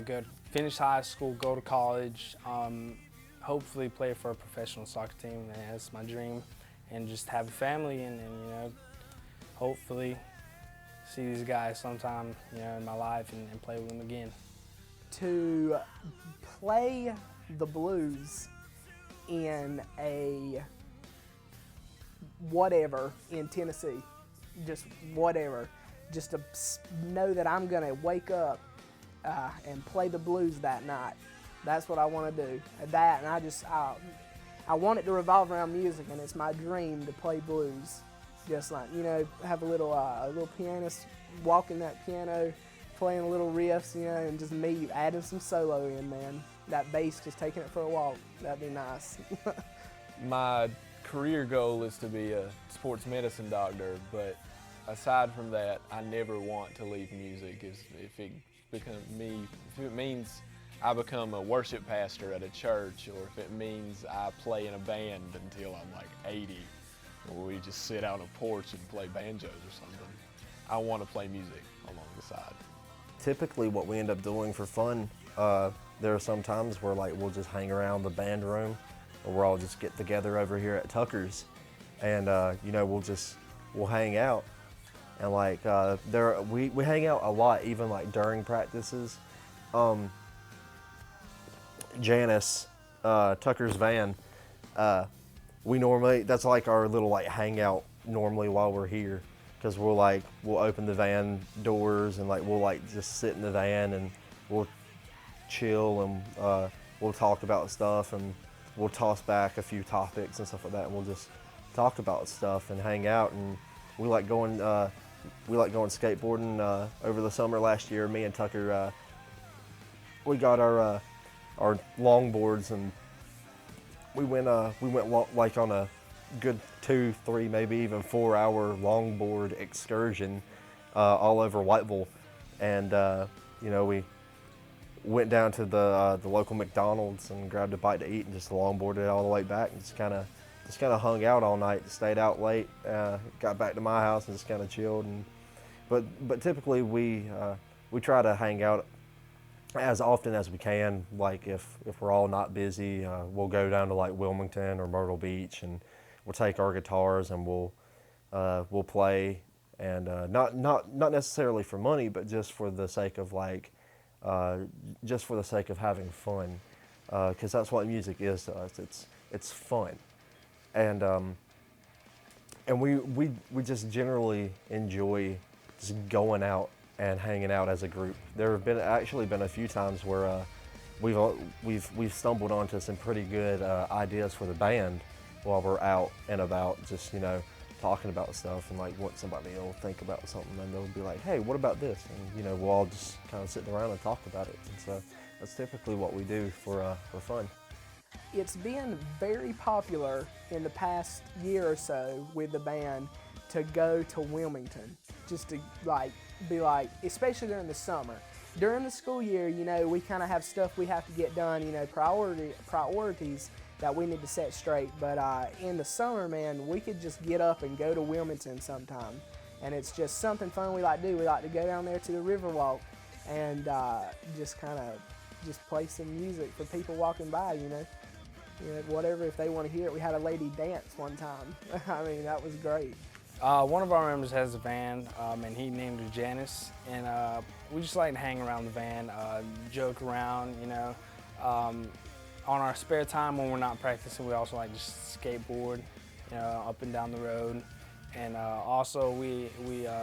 Speaker 3: good, finish high school, go to college, hopefully play for a professional soccer team. That's my dream, and just have a family and hopefully see these guys sometime in my life and play with them again.
Speaker 1: To play the blues in a whatever in Tennessee, just whatever, just to know that I'm gonna wake up and play the blues that night. That's what I want to do. That, and I want it to revolve around music, and it's my dream to play blues. Just like, have a little pianist walking that piano, playing little riffs, and just me adding some solo in, man. That bass just taking it for a walk. That'd be nice.
Speaker 2: My career goal is to be a sports medicine doctor, but aside from that, I never want to leave music. If it means I become a worship pastor at a church, or if it means I play in a band until I'm like 80, or we just sit out on a porch and play banjos or something, I want to play music along the side.
Speaker 4: Typically what we end up doing for fun, there are some times where we'll just hang around the band room, or we'll all just get together over here at Tucker's, and we'll hang out, and we hang out a lot, even during practices. Janice, Tucker's van, that's our little hangout normally while we're here, because we'll open the van doors and we'll just sit in the van and we'll chill, and we'll talk about stuff, and we'll toss back a few topics and stuff like that, and we'll just talk about stuff and hang out, and we like going skateboarding over the summer last year. Me and Tucker, we got our longboards, and we went like on a good 2, 3, maybe even 4-hour longboard excursion all over Whiteville, and we went down to the local McDonald's and grabbed a bite to eat and just longboarded all the way back, and just kind of hung out all night, stayed out late, got back to my house and just kind of chilled. But typically we try to hang out as often as we can. Like if we're all not busy, we'll go down to like Wilmington or Myrtle Beach, and we'll take our guitars and we'll play, and not necessarily for money, but just for the sake of having fun, because that's what music is to us. It's fun, and we just generally enjoy just going out and hanging out as a group. There have actually been a few times where we've stumbled onto some pretty good ideas for the band while we're out and about, just talking about stuff, and like what somebody will think about something, and they'll be like, hey, what about this? And we'll all just kind of sit around and talk about it. And so that's typically what we do for fun.
Speaker 1: It's been very popular in the past year or so with the band to go to Wilmington, just to be especially during the summer. During the school year, we kind of have stuff we have to get done, priorities that we need to set straight. But in the summer, man, we could just get up and go to Wilmington sometime. And it's just something fun we like to do. We like to go down there to the Riverwalk and just play some music for people walking by, whatever, if they want to hear it. We had a lady dance one time. I mean, that was great.
Speaker 3: One of our members has a van, and he named her Janice, and we just like to hang around the van, joke around, On our spare time when we're not practicing, we also like just skateboard, up and down the road, and also we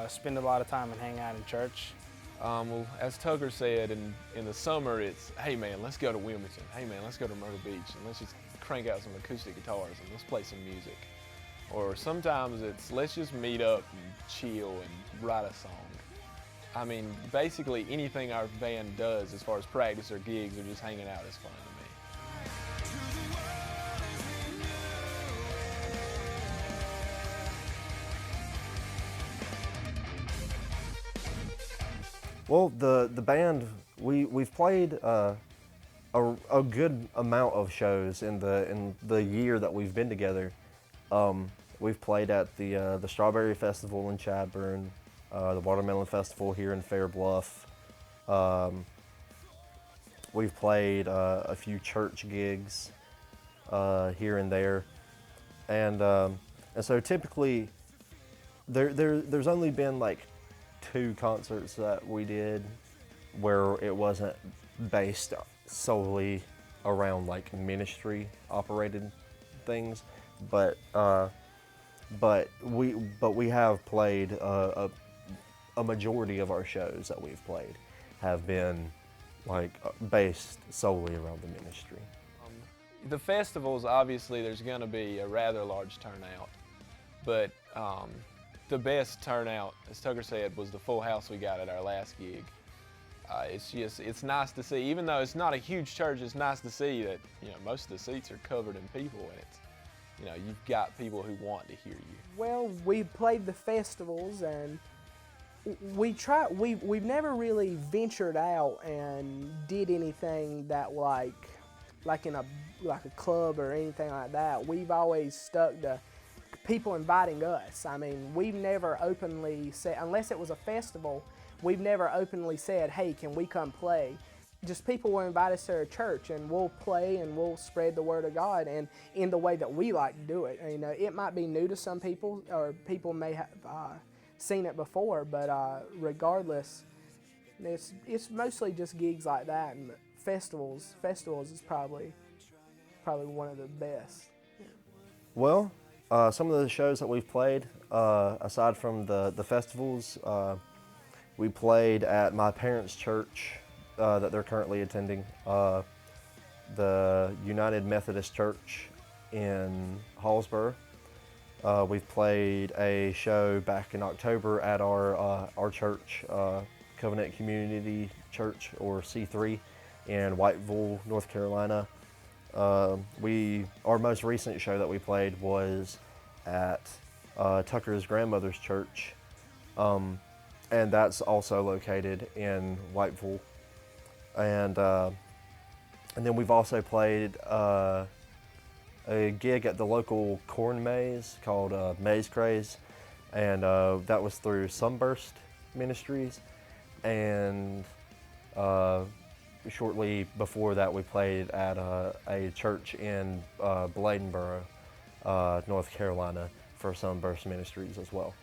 Speaker 3: spend a lot of time and hang out in church.
Speaker 2: Well, as Tucker said, in the summer it's, hey man, let's go to Wilmington. Hey man, let's go to Myrtle Beach, and let's just crank out some acoustic guitars and let's play some music. Or sometimes it's, let's just meet up and chill and write a song. I mean, basically anything our band does as far as practice or gigs or just hanging out is fun to me.
Speaker 4: Well, the band, we've played a good amount of shows in the year that we've been together. We've played at the Strawberry Festival in Chadbourn, the Watermelon Festival here in Fair Bluff. We've played a few church gigs here and there, and so typically there's only been like 2 concerts that we did where it wasn't based solely around like ministry operated things, but we have played a majority of our shows that we've played have been like based solely around the ministry.
Speaker 2: The festivals, obviously there's going to be a rather large turnout, but the best turnout, as Tucker said, was the full house we got at our last gig. It's nice to see, even though it's not a huge church, it's nice to see that most of the seats are covered in people, and it's you've got people who want to hear you.
Speaker 1: Well, we played the festivals, and we've never really ventured out and did anything that like in a club or anything like that. We've always stuck to people inviting us. I mean, we've never openly said, unless it was a festival, we've never openly said, hey, can we come play? Just people will invite us to their church, and we'll play and we'll spread the word of God, and in the way that we like to do it. It might be new to some people, or people may have seen it before, but regardless, it's mostly just gigs like that, and festivals is probably one of the best.
Speaker 4: Well, some of the shows that we've played, aside from the festivals, we played at my parents' church that they're currently attending, the United Methodist Church in Hallsboro. We've played a show back in October at our church, Covenant Community Church, or C3, in Whiteville, North Carolina. Our most recent show that we played was at Tucker's grandmother's church, and that's also located in Whiteville. And then we've also played a gig at the local corn maze called Maze Craze, and that was through Sunburst Ministries. And shortly before that, we played at a church in Bladenboro, North Carolina, for Sunburst Ministries as well.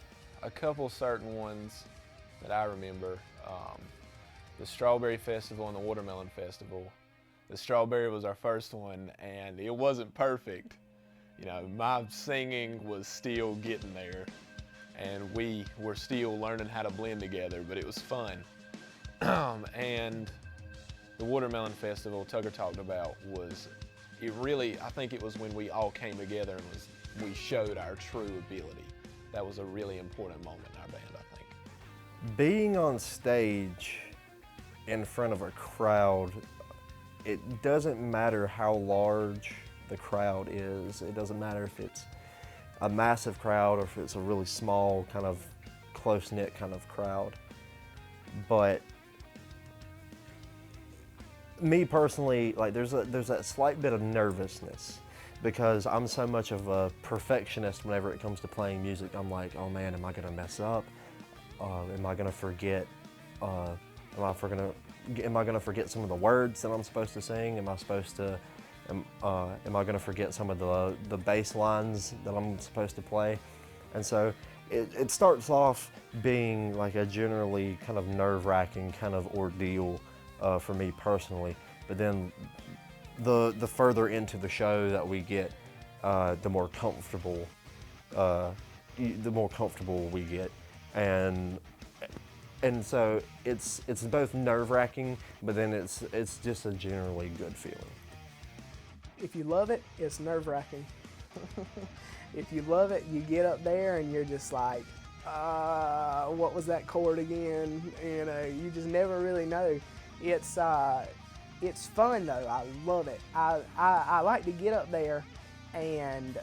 Speaker 2: A couple certain ones that I remember, the Strawberry Festival and the Watermelon Festival. The Strawberry was our first one, and it wasn't perfect. You know, my singing was still getting there, and we were still learning how to blend together, but it was fun. And the Watermelon Festival Tucker talked about I think it was when we all came together and we showed our true ability. That was a really important moment in our band, I think.
Speaker 4: Being on stage in front of a crowd, it doesn't matter how large the crowd is. It doesn't matter if it's a massive crowd or if it's a really small, kind of close-knit kind of crowd. But me personally, like there's that slight bit of nervousness because I'm so much of a perfectionist whenever it comes to playing music. I'm like, oh man, am I gonna mess up? Am I gonna forget? Am I gonna forget some of the words that I'm supposed to sing? Am I gonna forget some of the bass lines that I'm supposed to play? And so it starts off being like a generally kind of nerve-wracking kind of ordeal for me personally. But then the further into the show that we get, the more comfortable we get, and so it's both nerve-wracking, but then it's just a generally good feeling.
Speaker 1: If you love it, it's nerve-wracking. If you love it, you get up there and you're just like, what was that chord again? You know, you just never really know. It's fun though. I love it. I like to get up there and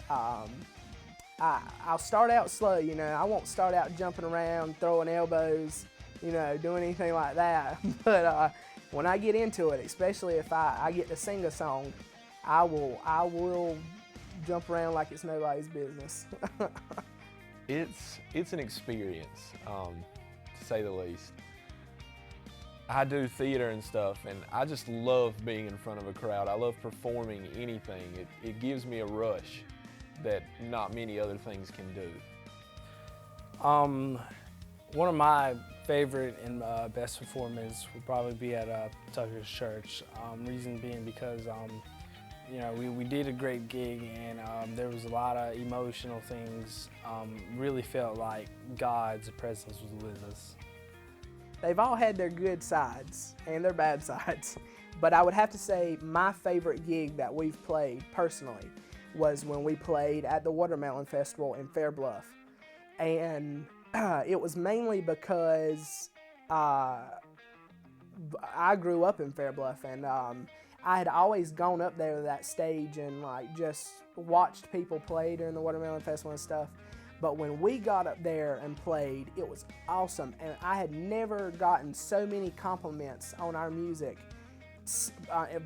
Speaker 1: I'll start out slow. You know, I won't start out jumping around, throwing elbows, you know, doing anything like that. But when I get into it, especially if I get to sing a song, I will jump around like it's nobody's business.
Speaker 2: It's an experience, to say the least. I do theater and stuff, and I just love being in front of a crowd. I love performing anything. It gives me a rush that not many other things can do.
Speaker 3: One of my favorite and best performances would probably be at Tucker's church. Reason being because you know, we did a great gig, and there was a lot of emotional things. Really felt like God's presence was with us.
Speaker 1: They've all had their good sides and their bad sides, but I would have to say my favorite gig that we've played personally was when we played at the Watermelon Festival in Fair Bluff. And it was mainly because I grew up in Fair Bluff, and I had always gone up there to that stage and like just watched people play during the Watermelon Festival and stuff. But when we got up there and played, it was awesome. And I had never gotten so many compliments on our music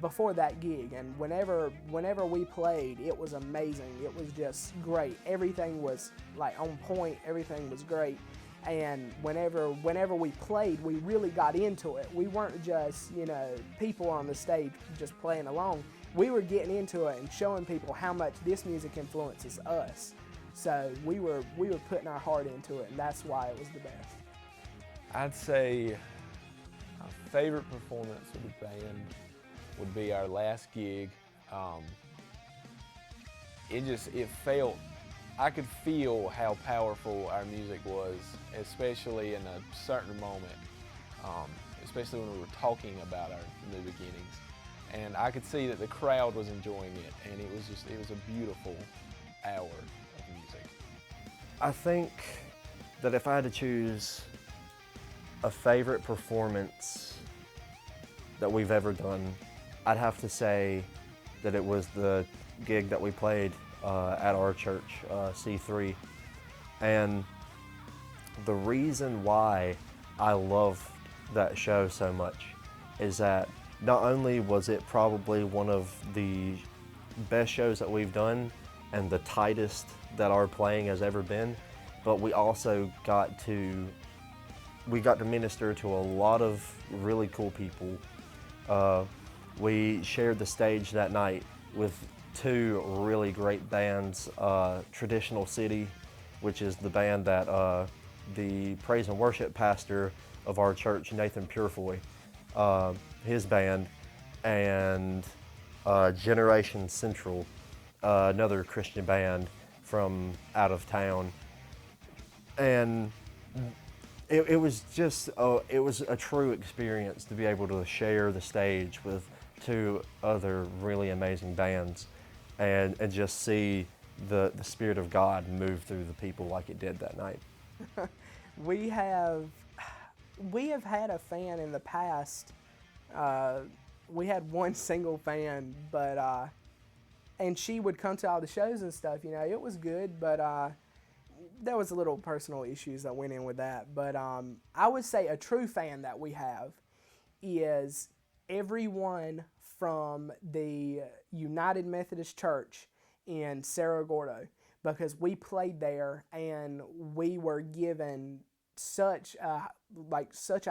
Speaker 1: before that gig. And whenever we played, it was amazing. It was just great. Everything was like on point. Everything was great. And whenever we played, we really got into it. We weren't just, you know, people on the stage just playing along. We were getting into it and showing people how much this music influences us. So we were putting our heart into it, and that's why it was the best.
Speaker 2: I'd say my favorite performance of the band would be our last gig. I could feel how powerful our music was, especially in a certain moment, especially when we were talking about our new beginnings. And I could see that the crowd was enjoying it, and it was a beautiful hour of music.
Speaker 4: I think that if I had to choose a favorite performance that we've ever done, I'd have to say that it was the gig that we played at our church, C3. And the reason why I loved that show so much is that not only was it probably one of the best shows that we've done and the tightest that our playing has ever been, but we also got to minister to a lot of really cool people. We shared the stage that night with two really great bands, Traditional City, which is the band that the praise and worship pastor of our church, Nathan Purefoy, his band, and Generation Central, another Christian band from out of town. And it was just, it was a true experience to be able to share the stage with two other really amazing bands and just see the Spirit of God move through the people like it did that night.
Speaker 1: We have had a fan in the past. We had one single fan, but and she would come to all the shows and stuff. You know, it was good, but there was a little personal issues that went in with that. But I would say a true fan that we have is everyone from the United Methodist Church in Cerro Gordo, because we played there and we were given such a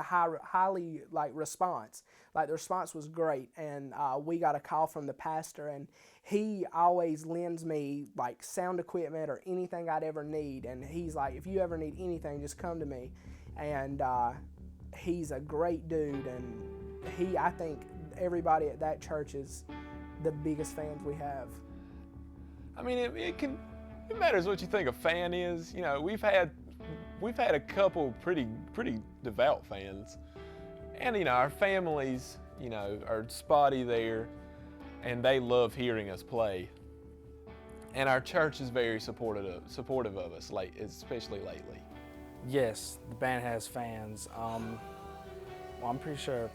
Speaker 1: highly response. Like, the response was great, and we got a call from the pastor, and he always lends me like sound equipment or anything I'd ever need, and he's like, if you ever need anything, just come to me. And he's a great dude, and I think everybody at that church is the biggest fans we have.
Speaker 2: I mean, it matters what you think a fan is. You know, we've had a couple pretty devout fans, and you know, our families, you know, are spotty there, and they love hearing us play. And our church is very supportive of us, especially lately.
Speaker 3: Yes, the band has fans. Well, I'm pretty sure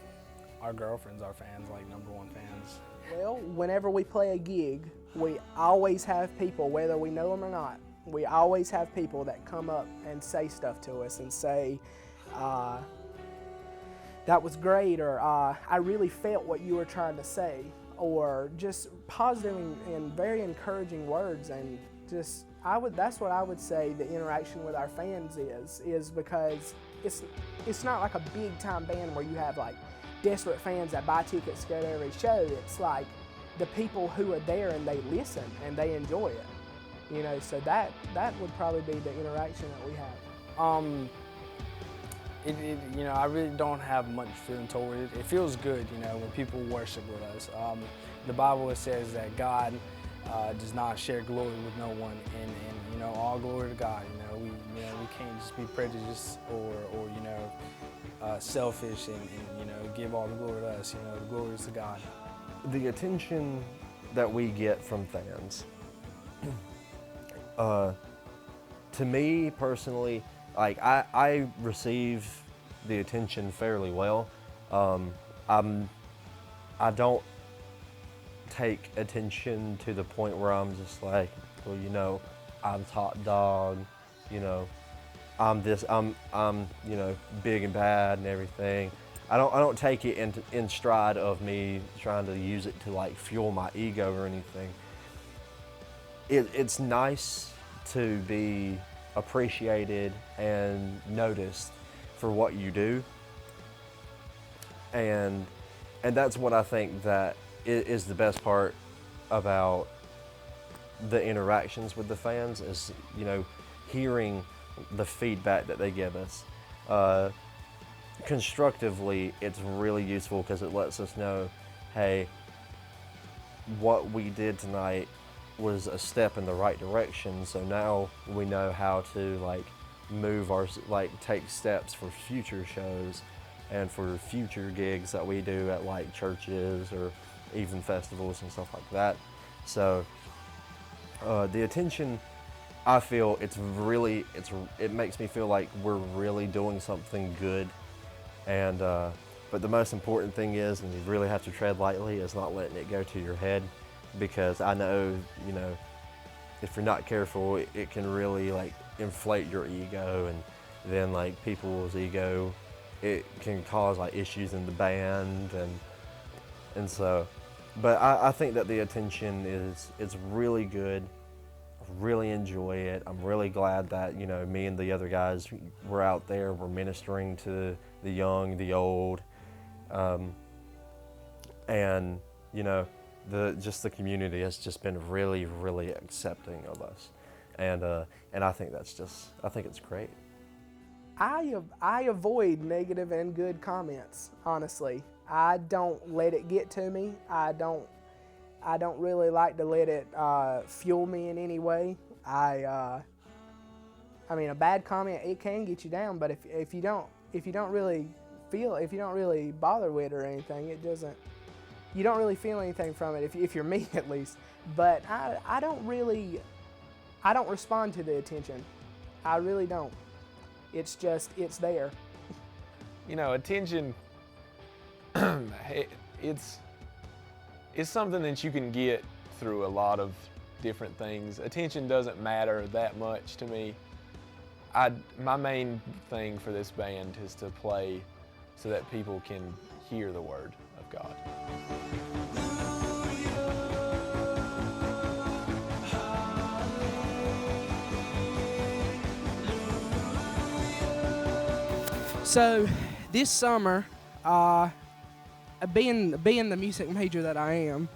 Speaker 3: our girlfriends are fans, like #1 fans.
Speaker 1: Well, whenever we play a gig, we always have people, whether we know them or not, we always have people that come up and say stuff to us and say, that was great, or I really felt what you were trying to say, or just positive and very encouraging words. And just, that's what I would say the interaction with our fans is because it's not like a big time band where you have like desperate fans that buy tickets to go to every show. It's like the people who are there and they listen and they enjoy it. You know, so that would probably be the interaction that we have.
Speaker 3: You know, I really don't have much feeling toward it. It feels good, you know, when people worship with us. The Bible says that God does not share glory with no one, and you know, all glory to God. We can't just be prejudiced or selfish and you know, give all the glory to us. You know, the glory is to God.
Speaker 4: The attention that we get from fans, to me personally, like I receive the attention fairly well. I don't take attention to the point where I'm just like, well, you know, I'm top dog, you know, I'm you know, big and bad and everything. I don't take it in stride of me trying to use it to like fuel my ego or anything. It's nice to be appreciated and noticed for what you do, and that's what I think that is the best part about the interactions with the fans, is, you know, hearing the feedback that they give us. Constructively, it's really useful because it lets us know, hey, what we did tonight was a step in the right direction, so now we know how to take steps for future shows and for future gigs that we do at like churches or even festivals and stuff like that. So the attention I feel it makes me feel like we're really doing something good. And but the most important thing is, and you really have to tread lightly, is not letting it go to your head, because I know, you know, if you're not careful, it can really like inflate your ego, and then like people's ego, it can cause like issues in the band, and so, but I think that the attention is really good. I really enjoy it. I'm really glad that, you know, me and the other guys were out there, we're ministering to the young, the old, and you know, the community has just been really, really accepting of us, and I think I think it's great.
Speaker 1: I avoid negative and good comments, honestly. I don't let it get to me. I don't really like to let it fuel me in any way. I mean, a bad comment, it can get you down, but if you don't really bother with it or anything, you don't really feel anything from it, if you're me at least. But I don't respond to the attention. I really don't. It's there.
Speaker 2: You know, attention, it's something that you can get through a lot of different things. Attention doesn't matter that much to me. My main thing for this band is to play so that people can hear the word of God.
Speaker 1: So, this summer, being the music major that I am,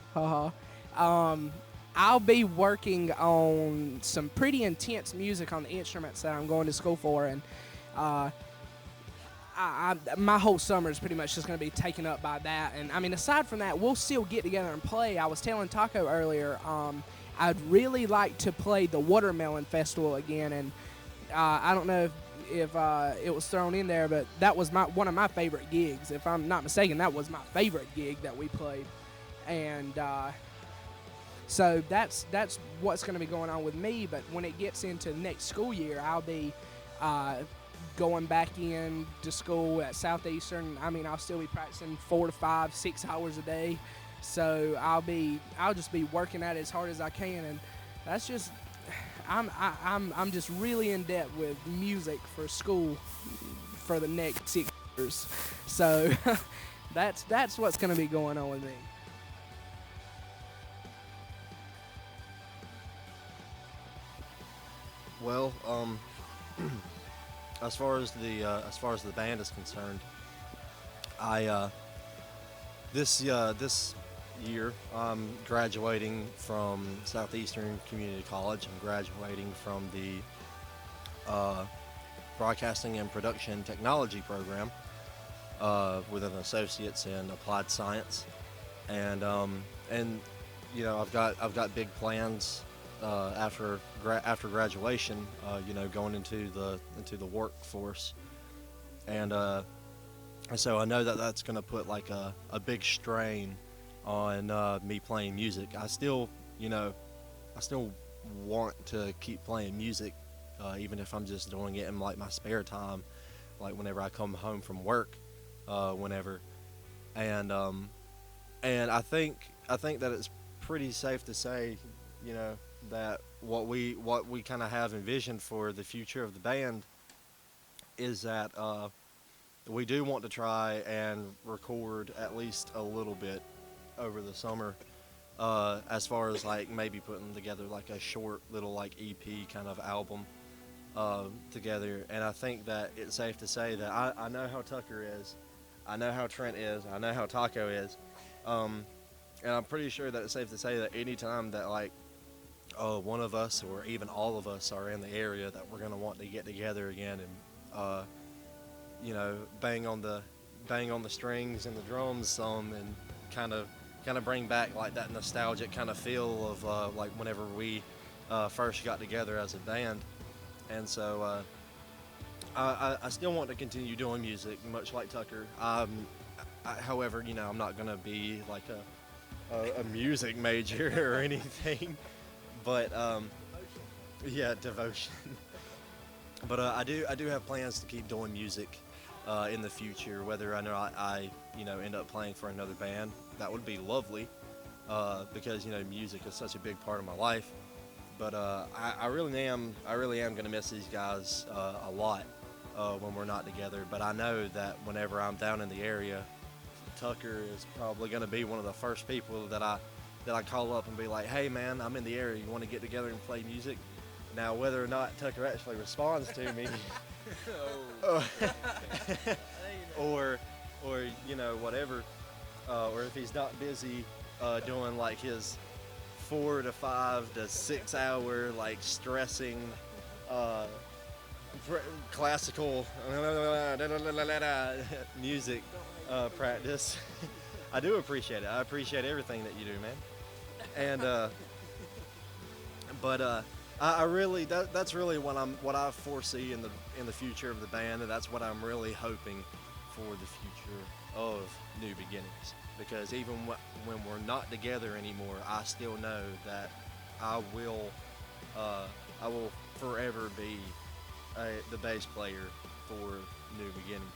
Speaker 1: I'll be working on some pretty intense music on the instruments that I'm going to school for, and my whole summer is pretty much just going to be taken up by that. And I mean, aside from that, we'll still get together and play. I was telling Taco earlier, I'd really like to play the Watermelon Festival again, and I don't know if it was thrown in there, but that was one of my favorite gigs. If I'm not mistaken, that was my favorite gig that we played, and so that's what's going to be going on with me. But when it gets into next school year, I'll be going back in to school at Southeastern. I mean, I'll still be practicing 4 to 5, 6 hours a day. So I'll just be working at it as hard as I can, and that's just I'm just really in debt with music for school for the next 6 years. So that's what's going to be going on with me.
Speaker 4: Well, as far as the band is concerned, this year I'm graduating from Southeastern Community College. I'm graduating from the Broadcasting and Production Technology program with an associate's in applied science, and you know, I've got big plans after graduation, you know, going into the workforce, and so I know that that's going to put like a big strain on me playing music. I still want to keep playing music, even if I'm just doing it in like my spare time, like whenever I come home from work, whenever, and I think that it's pretty safe to say, you know, that what we kind of have envisioned for the future of the band is that we do want to try and record at least a little bit over the summer, as far as like maybe putting together like a short little like EP kind of album together. And I think that it's safe to say that I know how Tucker is, I know how Trent is, I know how Taco is, and I'm pretty sure that it's safe to say that anytime that like one of us or even all of us are in the area, that we're gonna want to get together again and you know, bang on the strings and the drums some, and kind of bring back like that nostalgic kind of feel of like whenever we first got together as a band. And so I still want to continue doing music, much like Tucker. However, you know, I'm not gonna be like a music major or anything, but Yeah, devotion. But I do have plans to keep doing music in the future. Whether I end up playing for another band, that would be lovely because music is such a big part of my life. But I really am gonna miss these guys a lot when we're not together. But I know that whenever I'm down in the area, Tucker is probably gonna be one of the first people that I call up and be like, "Hey man, I'm in the area. You want to get together and play music?" Now, whether or not Tucker actually responds to me, or whatever, or if he's not busy doing like his 4 to 5 to 6 hour like stressing classical music practice. I do appreciate it. I appreciate everything that you do, man. And but I really that's really what I foresee in the future of the band, and that's what I'm really hoping for the future of New Beginnings. Because even when we're not together anymore, I still know that I will forever be the bass player for New Beginnings.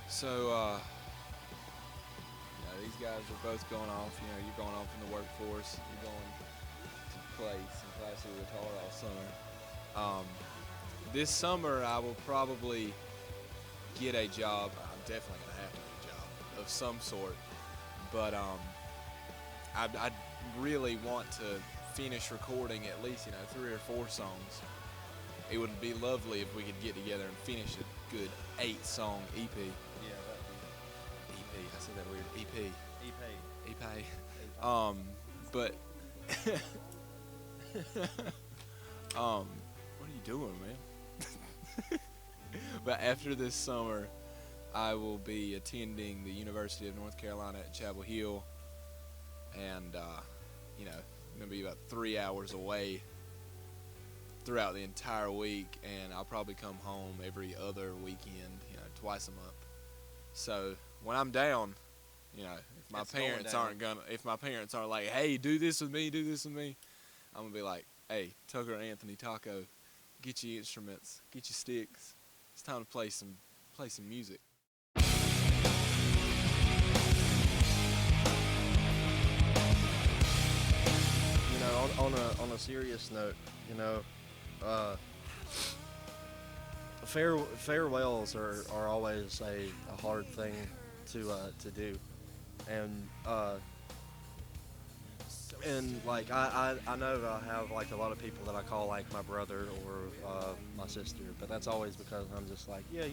Speaker 5: So, these guys are both going off. You're going off in the workforce. You're going to play some classical guitar all summer. This summer, I will probably get a job. I'm definitely going to have to get a job of some sort. But I really want to finish recording at least 3 or 4 songs. It would be lovely if we could get together and finish a good 8-song EP.
Speaker 4: Yeah,
Speaker 5: EP. I said that weird. EP.
Speaker 4: EP.
Speaker 5: But what are you doing, man? But after this summer, I will be attending the University of North Carolina at Chapel Hill, and I'm gonna be about 3 hours away throughout the entire week, and I'll probably come home every other weekend, twice a month. So when I'm down, if my parents aren't like, "Hey, do this with me," I'm gonna be like, "Hey, Tucker and Anthony Taco, get your instruments, get your sticks. It's time to play some music."
Speaker 4: On a serious note, farewells are always a hard thing to do, and like I know that I have like a lot of people that I call like my brother or my sister, but that's always because I'm just like, yeah,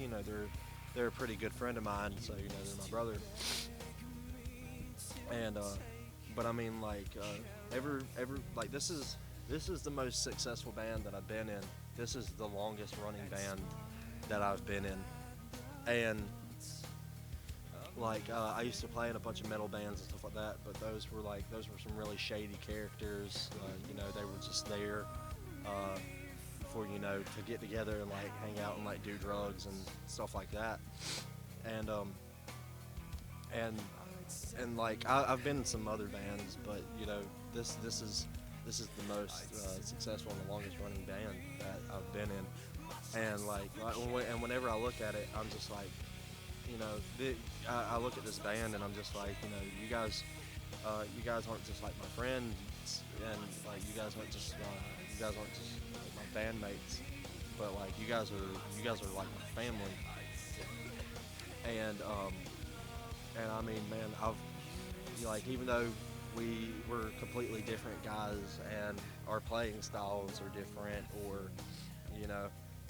Speaker 4: they're a pretty good friend of mine, so they're my brother. And but I mean like like this is the most successful band that I've been in. This is the longest running band that I've been in, and like I used to play in a bunch of metal bands and stuff like that, but those were some really shady characters. They were just there for to get together and like hang out and like do drugs and stuff like that. And like I've been in some other bands, but this is the most successful and the longest running band that I've been in. And like whenever I look at it, I'm just like, I look at this band and I'm just like, you guys aren't just like my friends, and like you guys aren't just like my bandmates, but like you guys are like my family. And I mean, man, even though we're completely different guys and our playing styles are different, or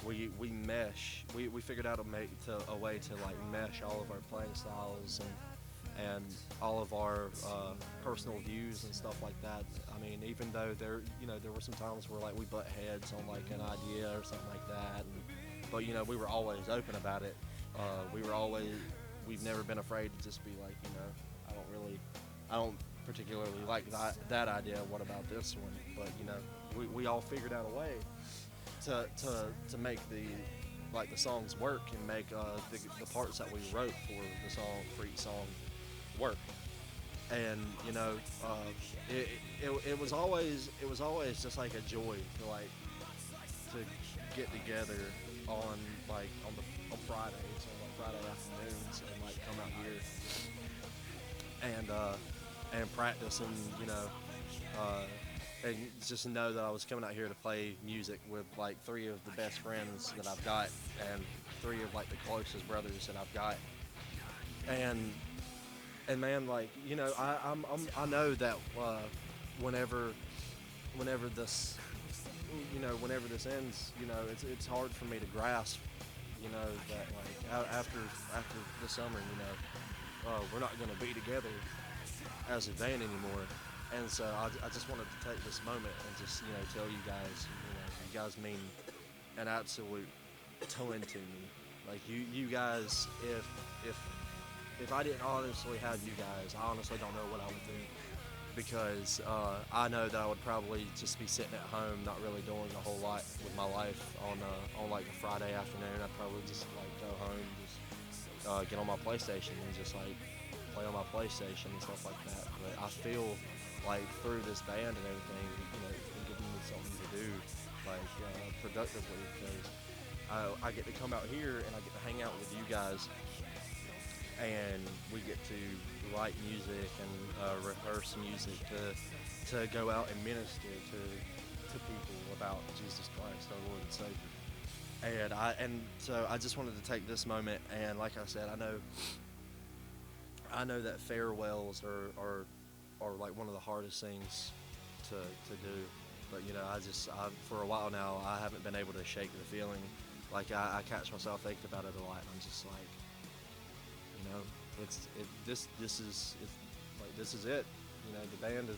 Speaker 4: we mesh. We figured out a way to like mesh all of our playing styles and all of our personal views and stuff like that. I mean, even though there were some times where like we butt heads on like an idea or something like that, but we were always open about it. We've never been afraid to just be like, I don't particularly like that idea. What about this one? But we all figured out a way to make the songs work and make the parts that we wrote for each song work. and you know, it was always just like a joy to get together on on Fridays or on Friday afternoons and like come out here and practice and and just know that I was coming out here to play music with like 3 of the best friends that I've got and 3 of like the closest brothers that I've got, and man, like I know that whenever this whenever this ends, it's hard for me to grasp, that like after the summer, we're not going to be together as a band anymore. And so I just wanted to take this moment and just, tell you guys, you guys mean an absolute ton to me. Like you guys, if I didn't honestly have you guys, I honestly don't know what I would do. Because I know that I would probably just be sitting at home, not really doing a whole lot with my life on like a Friday afternoon. I'd probably just like go home, just get on my PlayStation and just like play on my PlayStation and stuff like that. But I feel like through this band and everything, it's giving me something to do, like productively, because I get to come out here and I get to hang out with you guys, and we get to write music and rehearse music to go out and minister to people about Jesus Christ, our Lord and Savior. And so I just wanted to take this moment, and like I said, I know that farewells are like one of the hardest things to do, but I for a while now I haven't been able to shake the feeling. Like I catch myself thinking about it a lot, and I'm just like, this is it. The band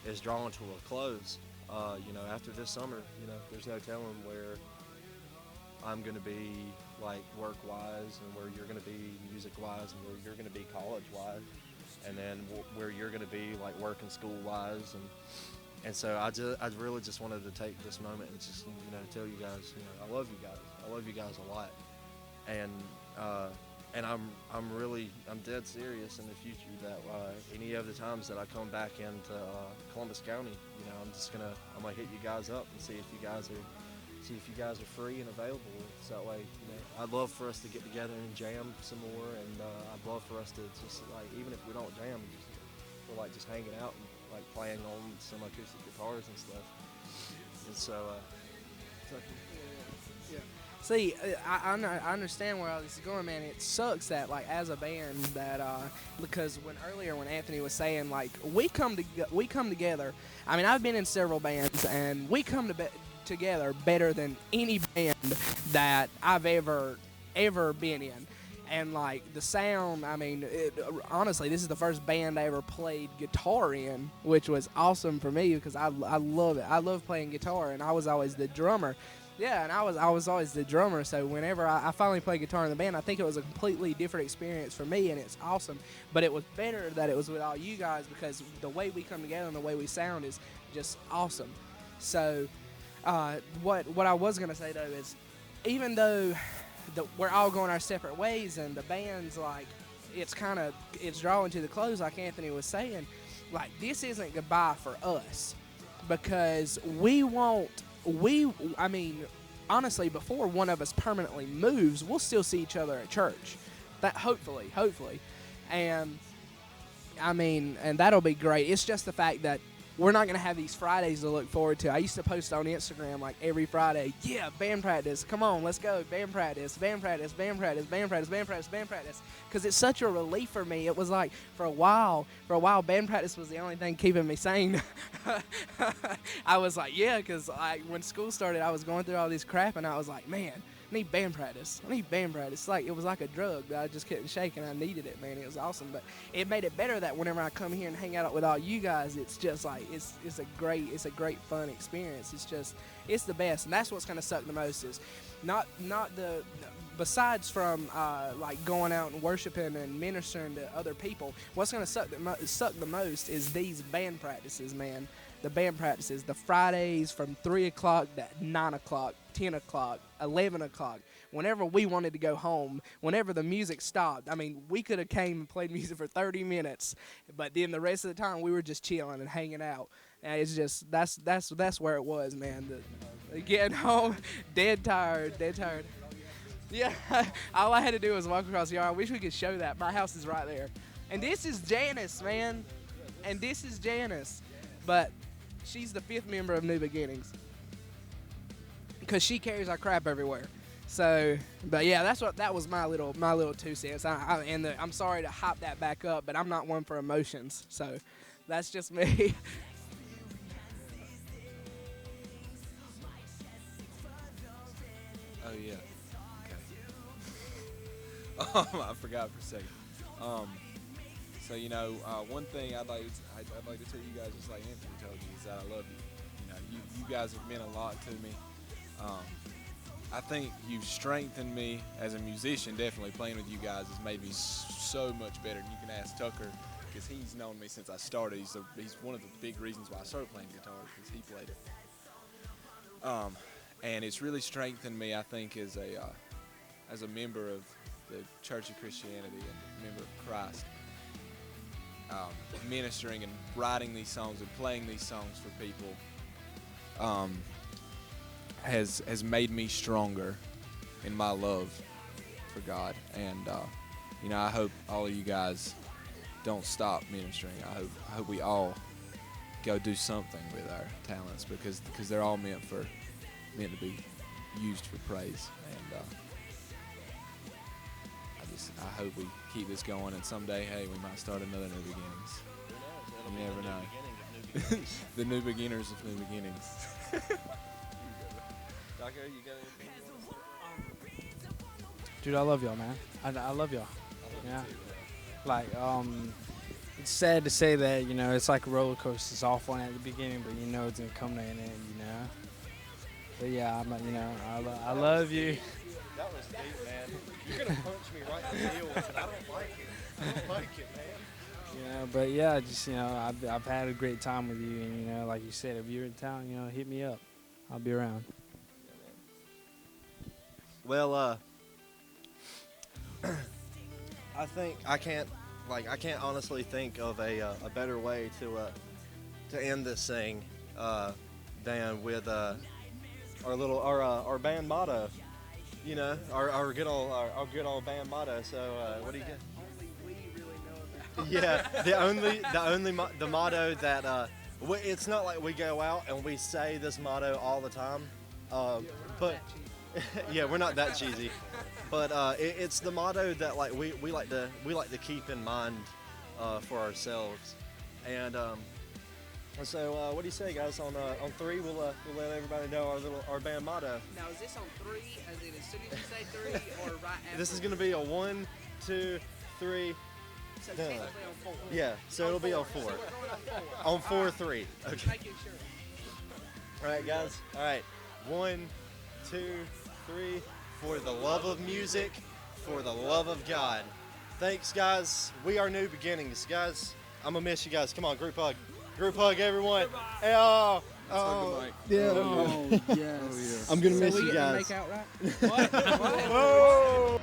Speaker 4: is drawing to a close. After this summer, there's no telling where I'm gonna be, like work-wise, and where you're gonna be music-wise, and where you're gonna be college-wise, and then where you're gonna be like work and school-wise, and so I really just wanted to take this moment and just tell you guys, I love you guys. I love you guys a lot, and I'm dead serious in the future that any of the times that I come back into Columbus County, I'm gonna hit you guys up and see if you guys are free and available. So that way, I'd love for us to get together and jam some more, and I'd love for us to just like, even if we don't jam, we're like just hanging out and like playing on some acoustic guitars and stuff. And so,
Speaker 1: Yeah. See, I understand where all this is going, man. It sucks that, like, as a band, that because when Anthony was saying, like, we come together. I mean, I've been in several bands, and we come together better than any band that I've ever been in. And like the sound, I mean, honestly, this is the first band I ever played guitar in, which was awesome for me because I love it. I love playing guitar, and I was always the drummer. Yeah, and I was always the drummer, so whenever I finally played guitar in the band, I think it was a completely different experience for me, and it's awesome. But it was better that it was with all you guys because the way we come together and the way we sound is just awesome. So what I was going to say, though, is even though we're all going our separate ways and the band's, like, it's drawing to the close, like Anthony was saying, like, this isn't goodbye for us because I mean, honestly, before one of us permanently moves, we'll still see each other at church. That hopefully. And I mean, and that'll be great. It's just the fact that we're not going to have these Fridays to look forward to. I used to post on Instagram like every Friday, yeah, band practice, come on, let's go, band practice. Because it's such a relief for me. It was like, for a while, band practice was the only thing keeping me sane. I was like, yeah, because when school started, I was going through all this crap, and I was like, man, I need band practice. Like, it was like a drug that I just couldn't shake, and I needed it, man. It was awesome. But it made it better that whenever I come here and hang out with all you guys, it's just like it's a great fun experience. It's the best, and that's what's gonna suck the most is not the besides from like going out and worshiping and ministering to other people, what's going to suck the most is these band practices, man. The band practices, the Fridays from 3 o'clock to 9 o'clock, 10 o'clock, 11 o'clock. Whenever we wanted to go home, whenever the music stopped, I mean, we could have came and played music for 30 minutes, but then the rest of the time we were just chilling and hanging out. And it's just, that's where it was, man. Getting home, dead tired. Yeah, all I had to do was walk across the yard. I wish we could show that. My house is right there. And this is Janice, man. And this is Janice. But she's the 5th member of New Beginnings, because she carries our crap everywhere. So, but yeah, that was my little 2 cents. I'm sorry to hop that back up, but I'm not one for emotions. So that's just me.
Speaker 5: Oh yeah. Okay. I forgot for a second. So one thing I'd like to tell you guys, just like Anthony told you, is that I love you. You guys have meant a lot to me. I think you've strengthened me as a musician. Definitely playing with you guys has made me so much better. And you can ask Tucker, because he's known me since I started. He's one of the big reasons why I started playing guitar, because he played it. And it's really strengthened me, I think, as a member of the Church of Christianity and a member of Christ. Ministering and writing these songs and playing these songs for people has made me stronger in my love for God. And I hope all of you guys don't stop ministering. I hope we all go do something with our talents, because they're all meant to be used for praise. And I hope we keep this going, and someday, hey, we might start another New Beginnings. You never know. The New Beginners of New Beginnings.
Speaker 4: Doco, you got anything?
Speaker 3: Dude, I love y'all, man. I love y'all. Yeah. Like, it's sad to say that, it's like a roller coaster. It's all fun at the beginning, but it's gonna come to an end, But yeah, I love you.
Speaker 4: That was deep, man. You're gonna punch me right in the heels, and I don't like it. I don't like it, man.
Speaker 3: But yeah, just I've had a great time with you, and like you said, if you're in town, hit me up. I'll be around.
Speaker 4: Well, I think I can't honestly think of a better way to end this thing than with our band motto. Our good old band motto. So what do you get?
Speaker 1: Only we really know about.
Speaker 4: Yeah, the motto that it's not like we go out and we say this motto all the time, but yeah, we're not that cheesy. But it's the motto that like we like to keep in mind for ourselves. And so what do you say, guys? On 3, we'll let everybody know our band motto.
Speaker 1: Now, is this on 3, as in as soon as you say 3, or right after?
Speaker 4: This is gonna be a 1, 2, 3.
Speaker 1: So technically on 4.
Speaker 4: Yeah, so it'll be on 4.
Speaker 1: So we're going on 4.
Speaker 4: On 4, 3. Okay.
Speaker 1: Making sure.
Speaker 4: All right, guys. All right. 1, 2, 3. For the love of music, for the love of God. Thanks, guys. We are New Beginnings, guys. I'm gonna miss you guys. Come on, group hug. Group hug, everyone. Hey,
Speaker 5: Hug the mic.
Speaker 3: Yeah. Oh, yes.
Speaker 4: I'm gonna miss
Speaker 1: So we
Speaker 4: you
Speaker 1: get to
Speaker 4: guys.
Speaker 1: make out, right?
Speaker 4: Whoa!